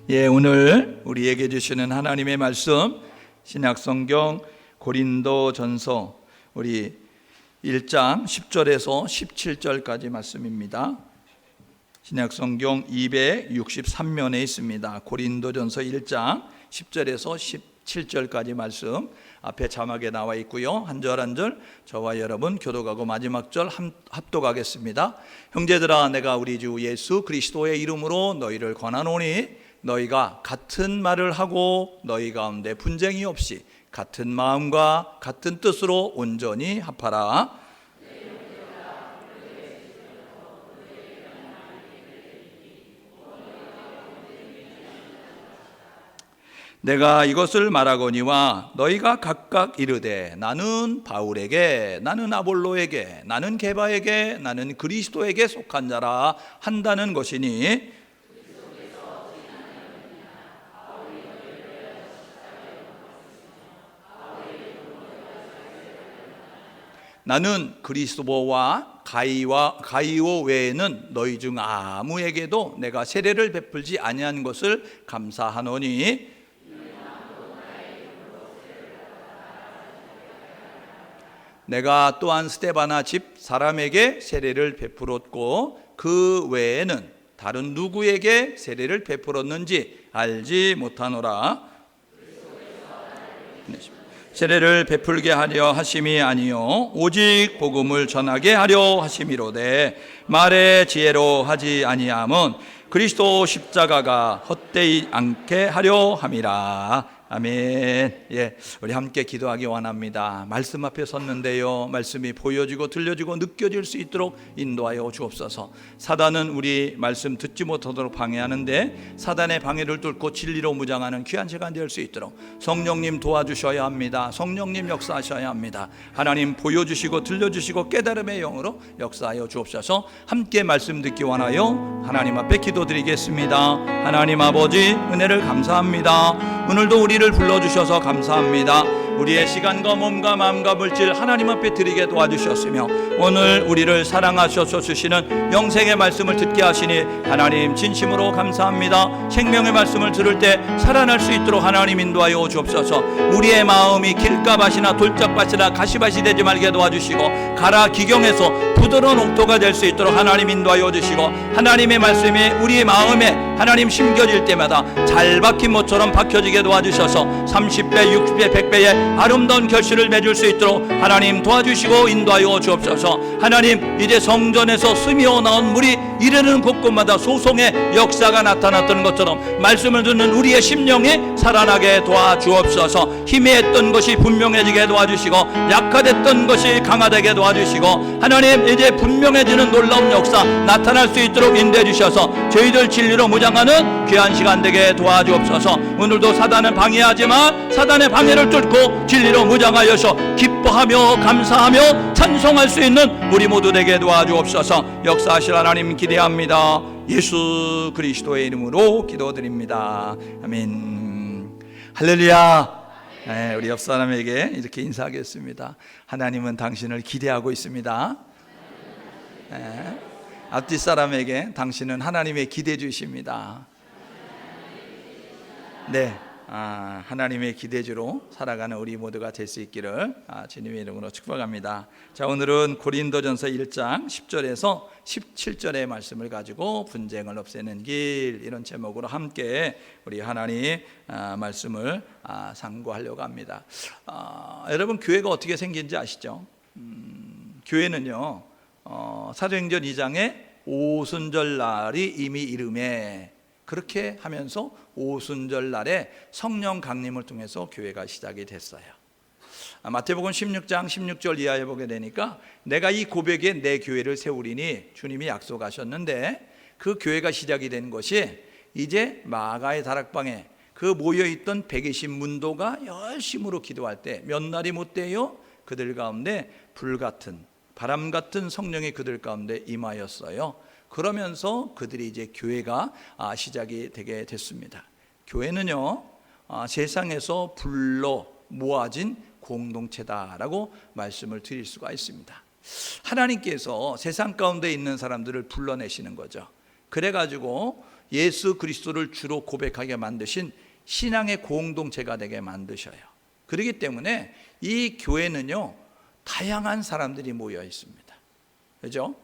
오늘 우리에게 주시는 하나님의 말씀 신약성경 고린도전서 우리 1장 10절에서 17절까지 말씀입니다. 신약성경 263면에 있습니다. 고린도전서 1장 10절에서 17절까지 말씀 앞에 자막에 나와 있고요. 한 절 한 절 저와 여러분 교독하고 마지막 절 합독하겠습니다. 형제들아, 내가 우리 주 예수 그리스도의 이름으로 너희를 권하노니 너희가 같은 말을 하고 너희 가운데 분쟁이 없이 같은 마음과 같은 뜻으로 온전히 합하라. 내가 이것을 말하거니와 너희가 각각 이르되 나는 바울에게, 나는 아볼로에게, 나는 게바에게, 나는 그리스도에게 속한 자라 한다는 것이니 나는 그리스도와 가이오 외에는 너희 중 아무에게도 내가 세례를 베풀지 아니한 것을 감사하노니 내가 또한 스데바나 집 사람에게 세례를 베풀었고 그 외에는 다른 누구에게 세례를 베풀었는지 알지 못하노라. 세례를 베풀게 하려 하심이 아니요 오직 복음을 전하게 하려 하심이로되 말의 지혜로 하지 아니함은 그리스도 십자가가 헛되이 않게 하려 함이라. 아멘. 우리 함께 기도하기 원합니다. 말씀 앞에 섰는데요, 말씀이 보여지고 들려지고 느껴질 수 있도록 인도하여 주옵소서. 사단은 우리 말씀 듣지 못하도록 방해하는데 사단의 방해를 뚫고 진리로 무장하는 귀한 시간 될 수 있도록 성령님 도와주셔야 합니다. 성령님 역사하셔야 합니다. 하나님 보여주시고 들려주시고 깨달음의 영으로 역사하여 주옵소서. 함께 말씀 듣기 원하여 하나님 앞에 기도드리겠습니다. 하나님 아버지, 은혜를 감사합니다. 오늘도 우리를 불러주셔서 감사합니다. 우리의 시간과 몸과 마음과 물질 하나님 앞에 드리게 도와주셨으며 오늘 우리를 사랑하셔서 주시는 영생의 말씀을 듣게 하시니 하나님 진심으로 감사합니다. 생명의 말씀을 들을 때 살아날 수 있도록 하나님 인도하여 주옵소서. 우리의 마음이 길가밭이나 돌짝밭이나 가시밭이 되지 말게 도와주시고 가라 기경에서 부드러운 옥토가 될 수 있도록 하나님 인도하여 주시고 하나님의 말씀이 우리 마음에 하나님 심겨질 때마다 잘 박힌 못처럼 박혀지게 도와주셔서 30배, 60배, 100배의 아름다운 결실을 맺을 수 있도록 하나님 도와주시고 인도하여 주옵소서. 하나님, 이제 성전에서 스미어 나온 물이 이르는 곳곳마다 소송의 역사가 나타났던 것처럼 말씀을 듣는 우리의 심령이 살아나게 도와주옵소서. 희미했던 것이 분명해지게 도와주시고 약화됐던 것이 강화되게 도와주시고 하나님, 이제 분명해지는 놀라운 역사 나타날 수 있도록 인도해 주셔서 저희들 진리로 무장하는 귀한 시간 되게 도와주옵소서. 오늘도 사단은 방해하지만 사단의 방해를 뚫고 진리로 무장하여서 기뻐하며 감사하며 찬송할 수 있는 우리 모두 되게 도와주옵소서. 역사하실 하나님 기대합니다. 예수 그리스도의 이름으로 기도드립니다. 아멘. 할렐루야. 우리 옆 사람에게 이렇게 인사하겠습니다. 하나님은 당신을 기대하고 있습니다. 앞뒤 사람에게 당신은 하나님의 기대 주십니다. 하나님의 기대주로 살아가는 우리 모두가 될 수 있기를 주님의 이름으로 축복합니다. 자, 오늘은 고린도전서 1장 10절에서 17절의 말씀을 가지고 분쟁을 없애는 길, 이런 제목으로 함께 우리 하나님 말씀을 상고하려고 합니다. 여러분, 교회가 어떻게 생긴지 아시죠? 교회는요, 사도행전 2장에 오순절 날이 이미 이름에 그렇게 하면서 오순절 날에 성령 강림을 통해서 교회가 시작이 됐어요. 마태복음 16장 16절 이하에 보게 되니까 내가 이 고백에 내 교회를 세우리니 주님이 약속하셨는데 그 교회가 시작이 된 것이 이제 마가의 다락방에 그 모여있던 120 문도가 열심으로 기도할 때 몇 날이 못 돼요? 그들 가운데 불같은 바람 같은 성령이 그들 가운데 임하였어요. 그러면서 그들이 이제 교회가 시작이 되게 됐습니다. 교회는요, 세상에서 불러 모아진 공동체다라고 말씀을 드릴 수가 있습니다. 하나님께서 세상 가운데 있는 사람들을 불러내시는 거죠. 그래가지고 예수 그리스도를 주로 고백하게 만드신 신앙의 공동체가 되게 만드셔요. 그렇기 때문에 이 교회는요, 다양한 사람들이 모여 있습니다. 그죠?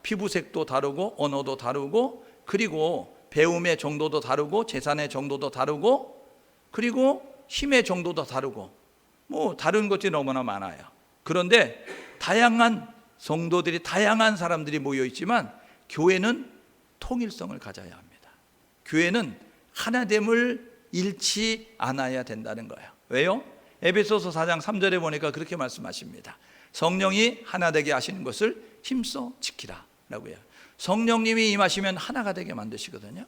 피부색도 다르고 언어도 다르고, 그리고 배움의 정도도 다르고, 재산의 정도도 다르고, 그리고 힘의 정도도 다르고, 뭐 다른 것들이 너무나 많아요. 그런데 다양한 성도들이, 다양한 사람들이 모여 있지만 교회는 통일성을 가져야 합니다. 교회는 하나됨을 잃지 않아야 된다는 거예요. 왜요? 에베소서 4장 3절에 보니까 그렇게 말씀하십니다. 성령이 하나 되게 하시는 것을 힘써 지키라 라고요. 성령님이 임하시면 하나가 되게 만드시거든요.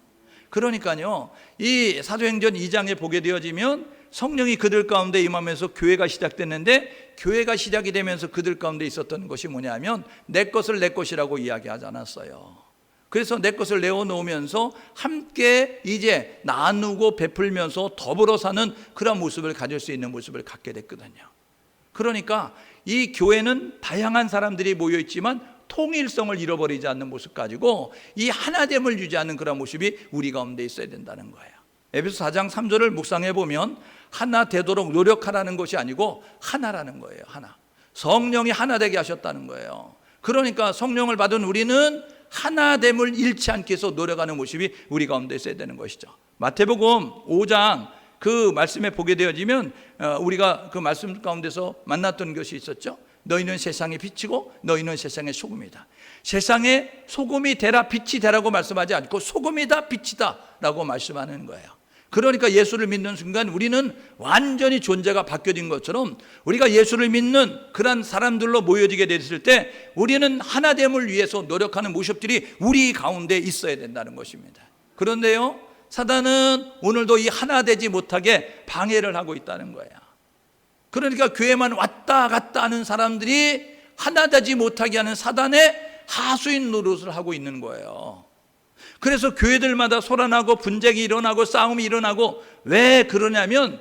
그러니까요, 이 사도행전 2장에 보게 되어지면 성령이 그들 가운데 임하면서 교회가 시작됐는데, 교회가 시작이 되면서 그들 가운데 있었던 것이 뭐냐면 내 것을 내 것이라고 이야기하지 않았어요. 그래서 내 것을 내어놓으면서 함께 이제 나누고 베풀면서 더불어 사는 그런 모습을 가질 수 있는 모습을 갖게 됐거든요. 그러니까 이 교회는 다양한 사람들이 모여 있지만 통일성을 잃어버리지 않는 모습 가지고 이 하나됨을 유지하는 그런 모습이 우리 가운데 있어야 된다는 거예요. 에베소 4장 3절을 묵상해 보면 하나 되도록 노력하라는 것이 아니고 하나라는 거예요. 하나. 성령이 하나 되게 하셨다는 거예요. 그러니까 성령을 받은 우리는 하나됨을 잃지 않기 위해서 노력하는 모습이 우리 가운데 있어야 되는 것이죠. 마태복음 5장 그 말씀에 보게 되어지면 우리가 그 말씀 가운데서 만났던 것이 있었죠. 너희는 세상의 빛이고 너희는 세상의 소금이다. 세상에 소금이 되라, 빛이 되라고 말씀하지 않고 소금이다, 빛이다 라고 말씀하는 거예요. 그러니까 예수를 믿는 순간 우리는 완전히 존재가 바뀌어진 것처럼 우리가 예수를 믿는 그런 사람들로 모여지게 됐을 때 우리는 하나됨을 위해서 노력하는 모습들이 우리 가운데 있어야 된다는 것입니다. 그런데요, 사단은 오늘도 이 하나 되지 못하게 방해를 하고 있다는 거예요. 그러니까 교회만 왔다 갔다 하는 사람들이 하나 되지 못하게 하는 사단의 하수인 노릇을 하고 있는 거예요. 그래서 교회들마다 소란하고 분쟁이 일어나고 싸움이 일어나고, 왜 그러냐면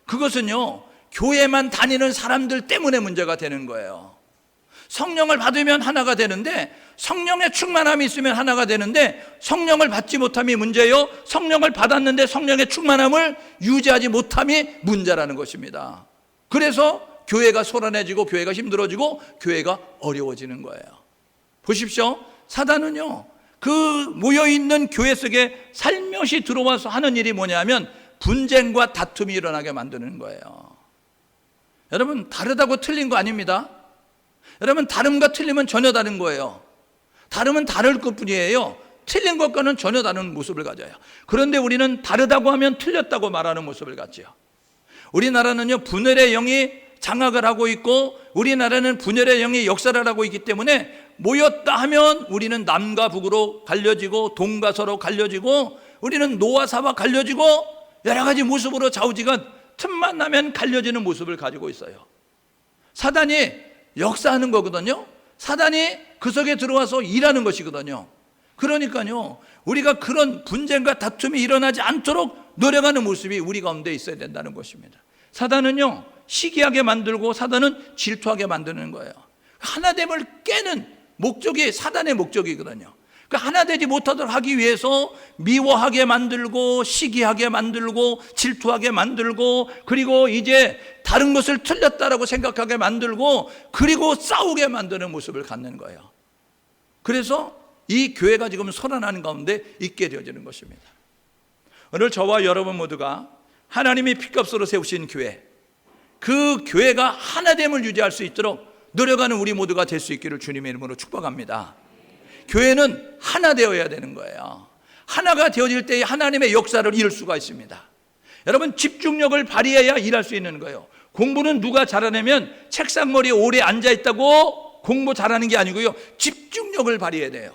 그것은요, 교회만 다니는 사람들 때문에 문제가 되는 거예요. 성령을 받으면 하나가 되는데, 성령의 충만함이 있으면 하나가 되는데, 성령을 받지 못함이 문제요, 성령을 받았는데 성령의 충만함을 유지하지 못함이 문제라는 것입니다. 그래서 교회가 소란해지고 교회가 힘들어지고 교회가 어려워지는 거예요. 보십시오. 사단은요, 그 모여있는 교회 속에 살며시 들어와서 하는 일이 뭐냐면 분쟁과 다툼이 일어나게 만드는 거예요. 여러분, 다르다고 틀린 거 아닙니다. 여러분, 다름과 틀림은 전혀 다른 거예요. 다름은 다를 것뿐이에요. 틀린 것과는 전혀 다른 모습을 가져요. 그런데 우리는 다르다고 하면 틀렸다고 말하는 모습을 갖지요. 우리나라는요, 분열의 영이 장악을 하고 있고, 우리나라는 분열의 영이 역사를 하고 있기 때문에 모였다 하면 우리는 남과 북으로 갈려지고 동과 서로 갈려지고, 우리는 노와 사와 갈려지고 여러 가지 모습으로 좌우지간 틈만 나면 갈려지는 모습을 가지고 있어요. 사단이 역사하는 거거든요. 사단이 그 속에 들어와서 일하는 것이거든요. 그러니까요, 우리가 그런 분쟁과 다툼이 일어나지 않도록 노력하는 모습이 우리 가운데 있어야 된다는 것입니다. 사단은요, 시기하게 만들고 사단은 질투하게 만드는 거예요. 하나됨을 깨는 목적이 사단의 목적이거든요. 그 하나 되지 못하도록 하기 위해서 미워하게 만들고 시기하게 만들고 질투하게 만들고, 그리고 이제 다른 것을 틀렸다라고 생각하게 만들고, 그리고 싸우게 만드는 모습을 갖는 거예요. 그래서 이 교회가 지금 소란하는 가운데 있게 되어지는 것입니다. 오늘 저와 여러분 모두가 하나님이 피값으로 세우신 교회, 그 교회가 하나됨을 유지할 수 있도록 노력하는 우리 모두가 될 수 있기를 주님의 이름으로 축복합니다. 교회는 하나 되어야 되는 거예요. 하나가 되어질 때 하나님의 역사를 이룰 수가 있습니다. 여러분, 집중력을 발휘해야 일할 수 있는 거예요. 공부는 누가 잘하냐면 책상머리에 오래 앉아있다고 공부 잘하는 게 아니고요, 집중력을 발휘해야 돼요.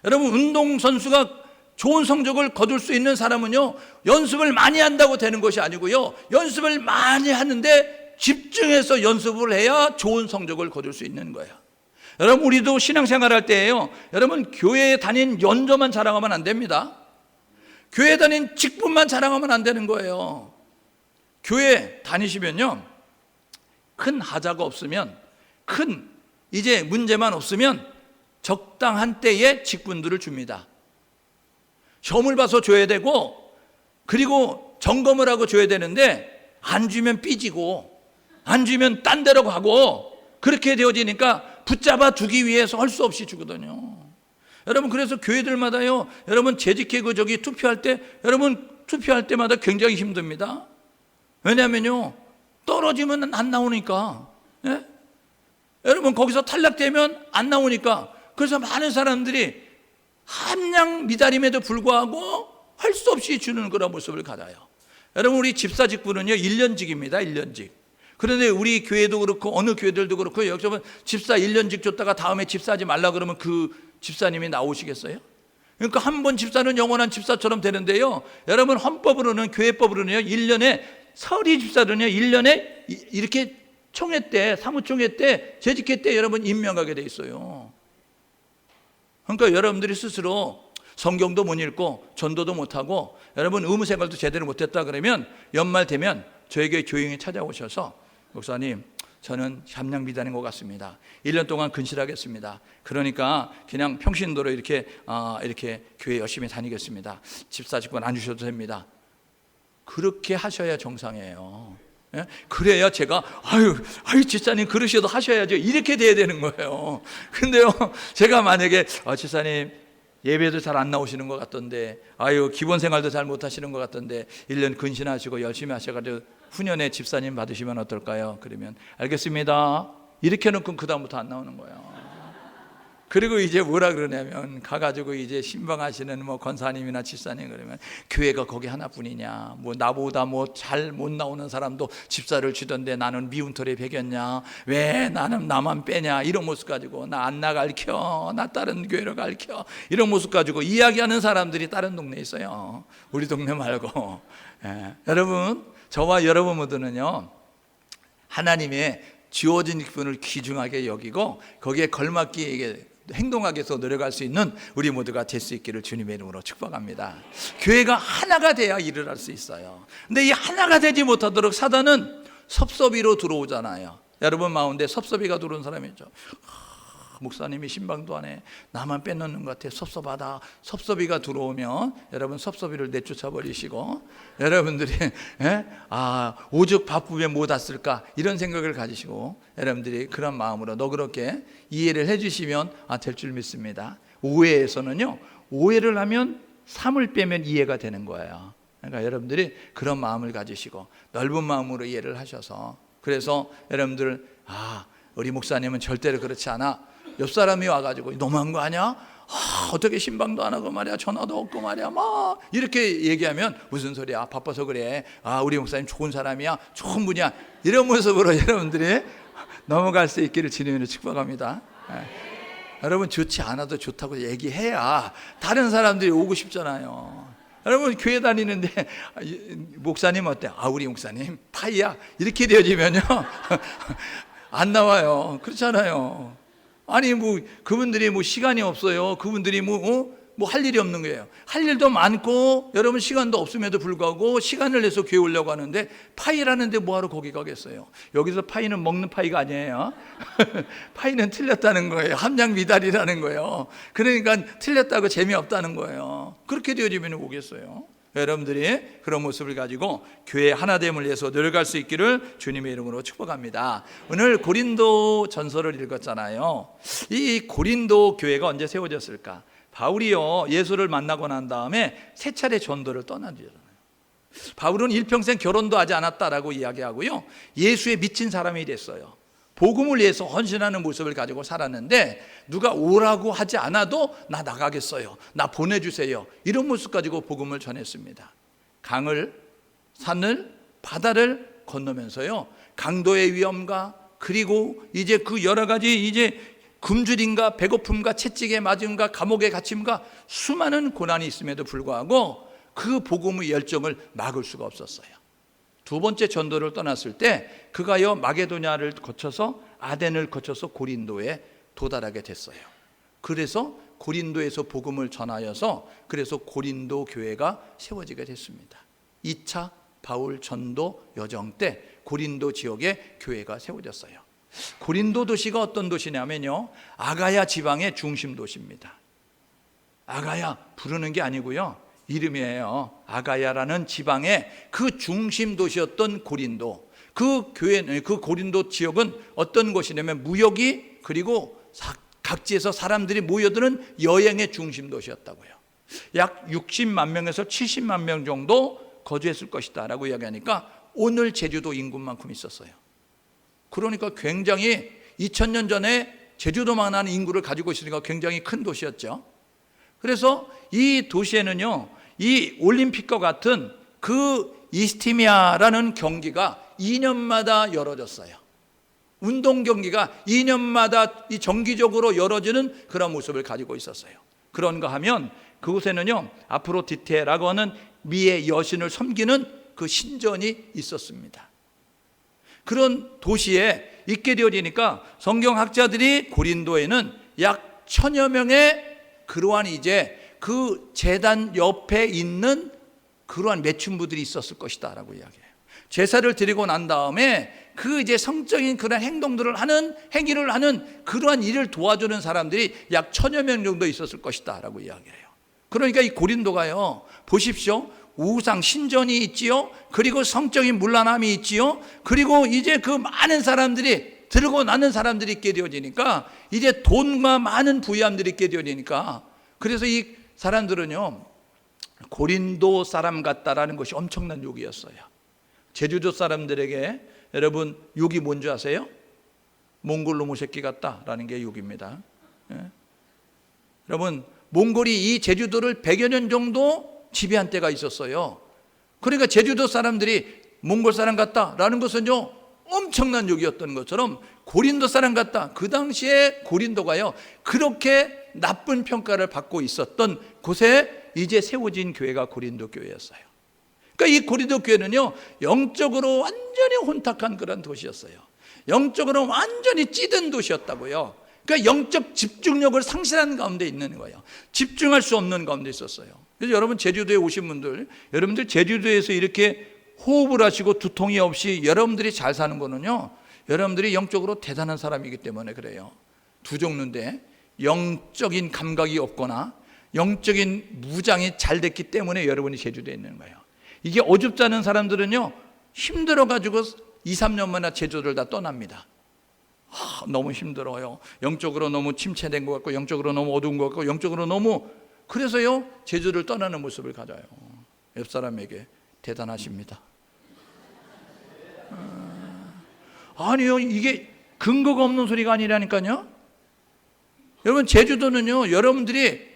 여러분, 운동선수가 좋은 성적을 거둘 수 있는 사람은요, 연습을 많이 한다고 되는 것이 아니고요, 연습을 많이 하는데 집중해서 연습을 해야 좋은 성적을 거둘 수 있는 거예요. 여러분, 우리도 신앙생활 할 때에요, 여러분, 교회에 다닌 연조만 자랑하면 안 됩니다. 교회에 다닌 직분만 자랑하면 안 되는 거예요. 교회 다니시면요, 큰 하자가 없으면, 큰 이제 문제만 없으면 적당한 때에 직분들을 줍니다. 점을 봐서 줘야 되고, 그리고 점검을 하고 줘야 되는데, 안 주면 삐지고 안 주면 딴 데로 가고, 그렇게 되어지니까 붙잡아 두기 위해서 할 수 없이 주거든요. 여러분, 그래서 교회들마다요, 여러분 재직회 투표할 때, 여러분 투표할 때마다 굉장히 힘듭니다. 왜냐하면요, 떨어지면 안 나오니까. 예? 여러분, 거기서 탈락되면 안 나오니까. 그래서 많은 사람들이 함량 미달임에도 불구하고 할 수 없이 주는 그런 모습을 가져요. 여러분, 우리 집사 직분은요 1년직입니다. 1년직. 그런데 우리 교회도 그렇고 어느 교회들도 그렇고, 여기서 보면 집사 1년직 줬다가 다음에 집사하지 말라 그러면 그 집사님이 나오시겠어요? 그러니까 한 번 집사는 영원한 집사처럼 되는데요, 여러분 헌법으로는, 교회법으로는요 1년에, 서리 집사는요 1년에 이렇게 총회 때, 사무총회 때, 재직회 때 여러분 임명하게 돼 있어요. 그러니까 여러분들이 스스로 성경도 못 읽고 전도도 못하고 여러분 의무생활도 제대로 못했다 그러면 연말 되면 저에게 조용히 찾아오셔서, 목사님 저는 함량비단인 것 같습니다. 1년 동안 근실하겠습니다. 그러니까 그냥 평신도로 이렇게 교회 열심히 다니겠습니다. 집사 직분 안 주셔도 됩니다. 그렇게 하셔야 정상이에요. 예? 그래야 제가 아유 집사님 그러셔도 하셔야죠, 이렇게 돼야 되는 거예요. 근데요, 제가 만약에 집사님 예배도 잘 안 나오시는 것 같던데, 아유 기본 생활도 잘 못 하시는 것 같던데 1년 근신하시고 열심히 하셔가지고 후년에 집사님 받으시면 어떨까요? 그러면 알겠습니다, 이렇게 해놓고 그 다음부터 안 나오는 거예요. 그리고 이제 뭐라 그러냐면, 가가지고 이제 신방하시는 뭐 권사님이나 집사님 그러면, 교회가 거기 하나뿐이냐, 뭐 나보다 뭐 잘 못 나오는 사람도 집사를 주던데 나는 미운 털에 배겼냐, 왜 나는 나만 빼냐, 이런 모습 가지고 나 안 나갈켜, 나 다른 교회로 갈켜, 이런 모습 가지고 이야기하는 사람들이 다른 동네에 있어요. 우리 동네 말고. 예. 여러분, 저와 여러분 모두는요 하나님의 주어진 직분을 귀중하게 여기고 거기에 걸맞게 행동하기 위해서 노력할 수 있는 우리 모두가 될 수 있기를 주님의 이름으로 축복합니다. 교회가 하나가 돼야 일을 할 수 있어요. 근데 이 하나가 되지 못하도록 사단은 섭섭이로 들어오잖아요. 여러분 마음에 섭섭이가 들어온 사람이 있죠. 목사님이 신방도 안 해, 나만 빼놓는 것 같아, 섭섭하다. 섭섭이가 들어오면 여러분 섭섭이를 내쫓아 버리시고, 여러분들이 오죽 바쁘면 못 왔을까, 이런 생각을 가지시고 여러분들이 그런 마음으로 너그럽게 이해를 해주시면 될 줄 믿습니다. 오해에서는요, 오해를 하면 3을 빼면 이해가 되는 거예요. 그러니까 여러분들이 그런 마음을 가지시고 넓은 마음으로 이해를 하셔서, 그래서 여러분들 우리 목사님은 절대로 그렇지 않아, 옆 사람이 와가지고 너무한 거 아니야? 어떻게 신방도 안 하고 말이야, 전화도 없고 말이야, 막 이렇게 얘기하면 무슨 소리야, 바빠서 그래, 우리 목사님 좋은 사람이야, 좋은 분이야, 이런 모습으로 여러분들이 넘어갈 수 있기를 주님으로 축복합니다. 여러분, 좋지 않아도 좋다고 얘기해야 다른 사람들이 오고 싶잖아요. 여러분, 교회 다니는데 목사님 어때? 우리 목사님 파이야, 이렇게 되어지면요 안 나와요. 그렇잖아요. 아니 그분들이 시간이 없어요. 그분들이 할 일이 없는 거예요. 할 일도 많고 여러분 시간도 없음에도 불구하고 시간을 내서 교회 오려고 하는데, 파이라는데 뭐하러 거기 가겠어요? 여기서 파이는 먹는 파이가 아니에요. 파이는 틀렸다는 거예요. 함량 미달이라는 거예요. 그러니까 틀렸다고 재미없다는 거예요. 그렇게 되어지면 오겠어요? 여러분들이 그런 모습을 가지고 교회 하나됨을 위해서 노력할 수 있기를 주님의 이름으로 축복합니다. 오늘 고린도 전서를 읽었잖아요. 이 고린도 교회가 언제 세워졌을까? 바울이요, 예수를 만나고 난 다음에 3차례 전도를 떠나잖아요. 바울은 일평생 결혼도 하지 않았다라고 이야기하고요, 예수에 미친 사람이 됐어요. 복음을 위해서 헌신하는 모습을 가지고 살았는데, 누가 오라고 하지 않아도 나 나가겠어요, 나 보내주세요, 이런 모습 가지고 복음을 전했습니다. 강을, 산을, 바다를 건너면서요, 강도의 위험과 그리고 이제 그 여러 가지 이제 굶주림과 배고픔과 채찍에 맞음과 감옥에 갇힘과 수많은 고난이 있음에도 불구하고 그 복음의 열정을 막을 수가 없었어요. 두 번째 전도를 떠났을 때 그가요, 마게도냐를 거쳐서 아덴을 거쳐서 고린도에 도달하게 됐어요. 그래서 고린도에서 복음을 전하여서 그래서 고린도 교회가 세워지게 됐습니다. 2차 바울 전도 여정 때 고린도 지역에 교회가 세워졌어요. 고린도 도시가 어떤 도시냐면요, 아가야 지방의 중심 도시입니다. 아가야 부르는 게 아니고요, 이름이에요. 아가야라는 지방의 그 중심 도시였던 고린도. 그 교회는, 그 고린도 지역은 어떤 곳이냐면 무역이, 그리고 각지에서 사람들이 모여드는 여행의 중심 도시였다고요. 약 60만 명에서 70만 명 정도 거주했을 것이다 라고 이야기하니까 오늘 제주도 인구만큼 있었어요. 그러니까 굉장히 2000년 전에 제주도만한 인구를 가지고 있으니까 굉장히 큰 도시였죠. 그래서 이 도시에는요, 이 올림픽과 같은 그 이스티미아라는 경기가 2년마다 열어졌어요. 운동 경기가 2년마다 이 정기적으로 열어지는 그런 모습을 가지고 있었어요. 그런가 하면 그곳에는요, 아프로디테라고 하는 미의 여신을 섬기는 그 신전이 있었습니다. 그런 도시에 있게 되어지니까 성경학자들이 고린도에는 약 1000여 명의 그러한 이제 그 제단 옆에 있는 그러한 매춘부들이 있었을 것이다 라고 이야기해요. 제사를 드리고 난 다음에 그 이제 성적인 그런 행동들을 하는, 행위를 하는 그러한 일을 도와주는 사람들이 약 1000여 명 정도 있었을 것이다 라고 이야기해요. 그러니까 이 고린도가요, 보십시오. 우상 신전이 있지요. 그리고 성적인 문란함이 있지요. 그리고 이제 그 많은 사람들이, 들고 나는 사람들이 있게 되어지니까 이제 돈과 많은 부유함들이 있게 되어지니까, 그래서 이 사람들은요, 고린도 사람 같다라는 것이 엄청난 욕이었어요. 제주도 사람들에게 여러분 욕이 뭔지 아세요? 몽골 놈의 새끼 같다라는 게 욕입니다. 예? 여러분, 몽골이 이 제주도를 100여 년 정도 지배한 때가 있었어요. 그러니까 제주도 사람들이 몽골 사람 같다라는 것은요, 엄청난 욕이었던 것처럼 고린도 사람 같다. 그 당시에 고린도가요, 그렇게 나쁜 평가를 받고 있었던 곳에 이제 세워진 교회가 고린도 교회였어요. 그러니까 이 고린도 교회는요, 영적으로 완전히 혼탁한 그런 도시였어요. 영적으로 완전히 찌든 도시였다고요. 그러니까 영적 집중력을 상실하는 가운데 있는 거예요. 집중할 수 없는 가운데 있었어요. 그래서 여러분 제주도에 오신 분들, 여러분들 제주도에서 이렇게 호흡을 하시고 두통이 없이 여러분들이 잘 사는 거는요, 여러분들이 영적으로 대단한 사람이기 때문에 그래요. 두 종류인데, 영적인 감각이 없거나 영적인 무장이 잘 됐기 때문에 여러분이 제주도에 있는 거예요. 이게 어줍지 않은 사람들은요, 힘들어가지고 2, 3년 만에 제주도를 다 떠납니다. 너무 힘들어요. 영적으로 너무 침체된 것 같고, 영적으로 너무 어두운 것 같고, 영적으로 너무, 그래서요 제주도를 떠나는 모습을 가져요. 옆 사람에게 대단하십니다. 아니요, 이게 근거가 없는 소리가 아니라니까요. 여러분 제주도는요, 여러분들이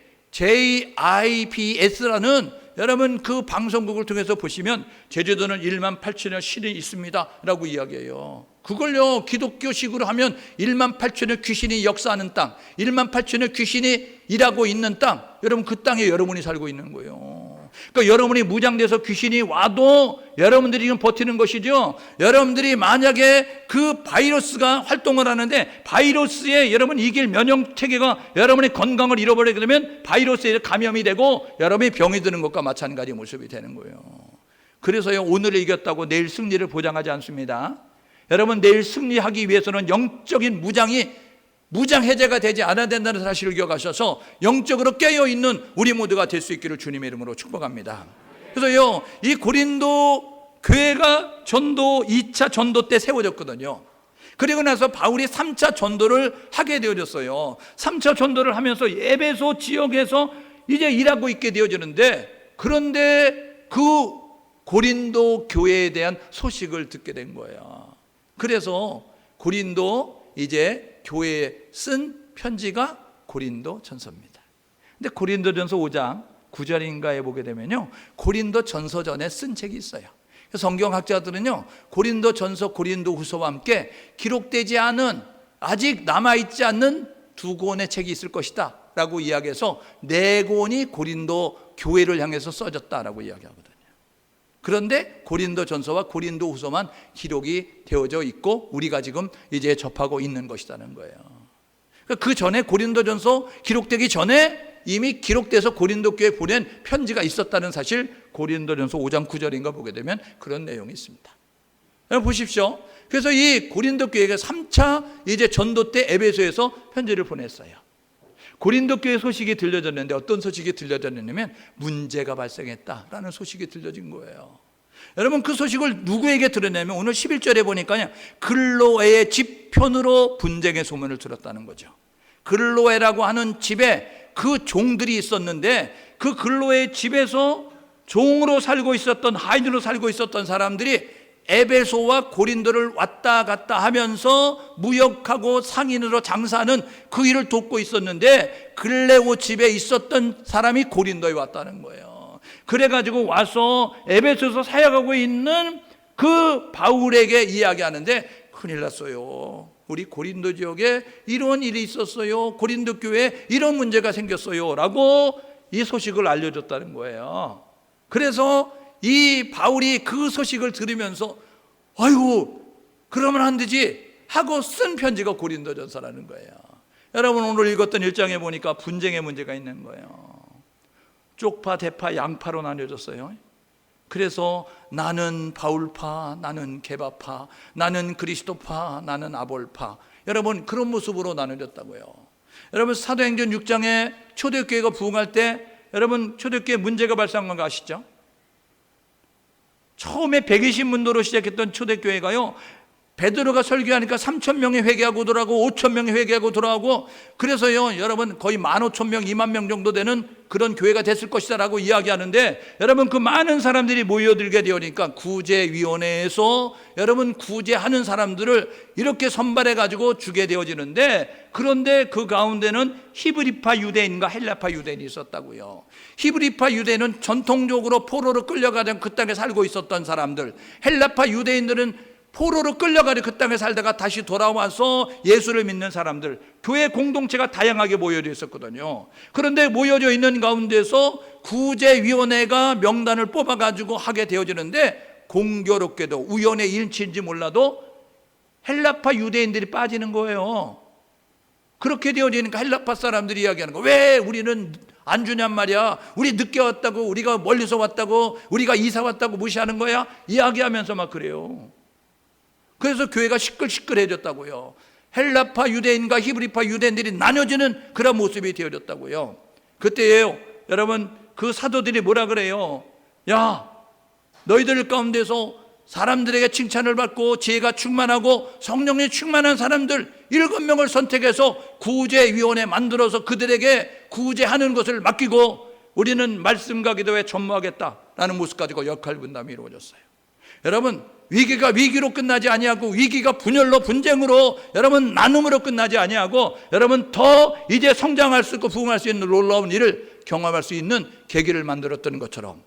JIPS라는 여러분 그 방송국을 통해서 보시면 제주도는 18,000여 신이 있습니다 라고 이야기해요. 그걸요 기독교식으로 하면 18,000여 귀신이 역사하는 땅, 18,000여 귀신이 일하고 있는 땅, 여러분 그 땅에 여러분이 살고 있는 거예요. 그러니까 여러분이 무장돼서 귀신이 와도 여러분들이 지금 버티는 것이죠. 여러분들이 만약에 그 바이러스가 활동을 하는데 바이러스에 여러분 이길 면역체계가 여러분의 건강을 잃어버리게 되면 바이러스에 감염이 되고 여러분이 병이 드는 것과 마찬가지 모습이 되는 거예요. 그래서요, 오늘 이겼다고 내일 승리를 보장하지 않습니다. 여러분 내일 승리하기 위해서는 영적인 무장 해제가 되지 않아야 된다는 사실을 기억하셔서 영적으로 깨어있는 우리 모두가 될 수 있기를 주님의 이름으로 축복합니다. 그래서요, 이 고린도 교회가 전도 2차 전도 때 세워졌거든요. 그리고 나서 바울이 3차 전도를 하게 되어졌어요. 3차 전도를 하면서 에베소 지역에서 이제 일하고 있게 되어지는데, 그런데 그 고린도 교회에 대한 소식을 듣게 된 거예요. 그래서 고린도 이제 교회에 쓴 편지가 고린도 전서입니다. 근데 고린도 전서 5장 9절인가에 보게 되면요, 고린도 전서 전에 쓴 책이 있어요. 성경학자들은요, 고린도 전서, 고린도 후서와 함께 기록되지 않은, 아직 남아있지 않는 2권의 책이 있을 것이다 라고 이야기해서 4권이 고린도 교회를 향해서 써졌다라고 이야기하거든요. 그런데 고린도 전서와 고린도 후서만 기록이 되어져 있고 우리가 지금 이제 접하고 있는 것이라는 거예요. 그 전에 고린도 전서 기록되기 전에 이미 기록돼서 고린도 교회에 보낸 편지가 있었다는 사실, 고린도 전서 5장 9절인가 보게 되면 그런 내용이 있습니다. 보십시오. 그래서 이 고린도 교회가 3차 이제 전도 때 에베소에서 편지를 보냈어요. 고린도 교회 소식이 들려졌는데 어떤 소식이 들려졌냐면 문제가 발생했다라는 소식이 들려진 거예요. 여러분 그 소식을 누구에게 들었냐면 오늘 11절에 보니까요, 글로에의 집 편으로 분쟁의 소문을 들었다는 거죠. 글로에라고 하는 집에 그 종들이 있었는데 그 글로의 집에서 종으로 살고 있었던, 하인으로 살고 있었던 사람들이 에베소와 고린도를 왔다 갔다 하면서 무역하고 상인으로 장사하는 그 일을 돕고 있었는데 글레오 집에 있었던 사람이 고린도에 왔다는 거예요. 그래가지고 와서 에베소에서 사역하고 있는 그 바울에게 이야기하는데 큰일 났어요. 우리 고린도 지역에 이런 일이 있었어요. 고린도 교회에 이런 문제가 생겼어요 라고 이 소식을 알려줬다는 거예요. 그래서 이 바울이 그 소식을 들으면서 아이고 그러면 안 되지 하고 쓴 편지가 고린도전서라는 거예요. 여러분 오늘 읽었던 1장에 보니까 분쟁의 문제가 있는 거예요. 쪽파 대파 양파로 나뉘어졌어요. 그래서 나는 바울파, 나는 게바파, 나는 그리스도파, 나는 아볼파, 여러분 그런 모습으로 나눠졌다고요. 여러분 사도행전 6장에 초대교회가 부흥할 때 여러분 초대교회 문제가 발생한 거 아시죠? 처음에 120문도로 시작했던 초대교회가요, 베드로가 설교하니까 3,000명이 회개하고 돌아오고 5,000명이 회개하고 돌아오고, 그래서요 여러분 거의 15,000명 20,000명 정도 되는 그런 교회가 됐을 것이다 라고 이야기하는데, 여러분 그 많은 사람들이 모여들게 되니까 구제위원회에서 여러분 구제하는 사람들을 이렇게 선발해 가지고 주게 되어지는데, 그런데 그 가운데는 히브리파 유대인과 헬라파 유대인이 있었다고요. 히브리파 유대인은 전통적으로 포로로 끌려가던 그 땅에 살고 있었던 사람들, 헬라파 유대인들은 포로로 끌려가려 그 땅에 살다가 다시 돌아와서 예수를 믿는 사람들, 교회 공동체가 다양하게 모여져 있었거든요. 그런데 모여져 있는 가운데서 구제위원회가 명단을 뽑아가지고 하게 되어지는데, 공교롭게도 우연의 일치인지 몰라도 헬라파 유대인들이 빠지는 거예요. 그렇게 되어지니까 헬라파 사람들이 이야기하는 거, 왜 우리는 안 주냔 말이야, 우리 늦게 왔다고, 우리가 멀리서 왔다고, 우리가 이사 왔다고 무시하는 거야, 이야기하면서 막 그래요. 그래서 교회가 시끌시끌해졌다고요. 헬라파 유대인과 히브리파 유대인들이 나눠지는 그런 모습이 되어졌다고요. 그때예요 여러분, 그 사도들이 뭐라 그래요? 야, 너희들 가운데서 사람들에게 칭찬을 받고 지혜가 충만하고 성령이 충만한 사람들 7명을 선택해서 구제위원회 만들어서 그들에게 구제하는 것을 맡기고 우리는 말씀과 기도에 전무하겠다라는 모습 가지고 역할 분담이 이루어졌어요. 여러분 위기가 위기로 끝나지 아니하고, 위기가 분열로, 분쟁으로, 여러분 나눔으로 끝나지 아니하고, 여러분 더 이제 성장할 수 있고 부흥할 수 있는 놀라운 일을 경험할 수 있는 계기를 만들었던 것처럼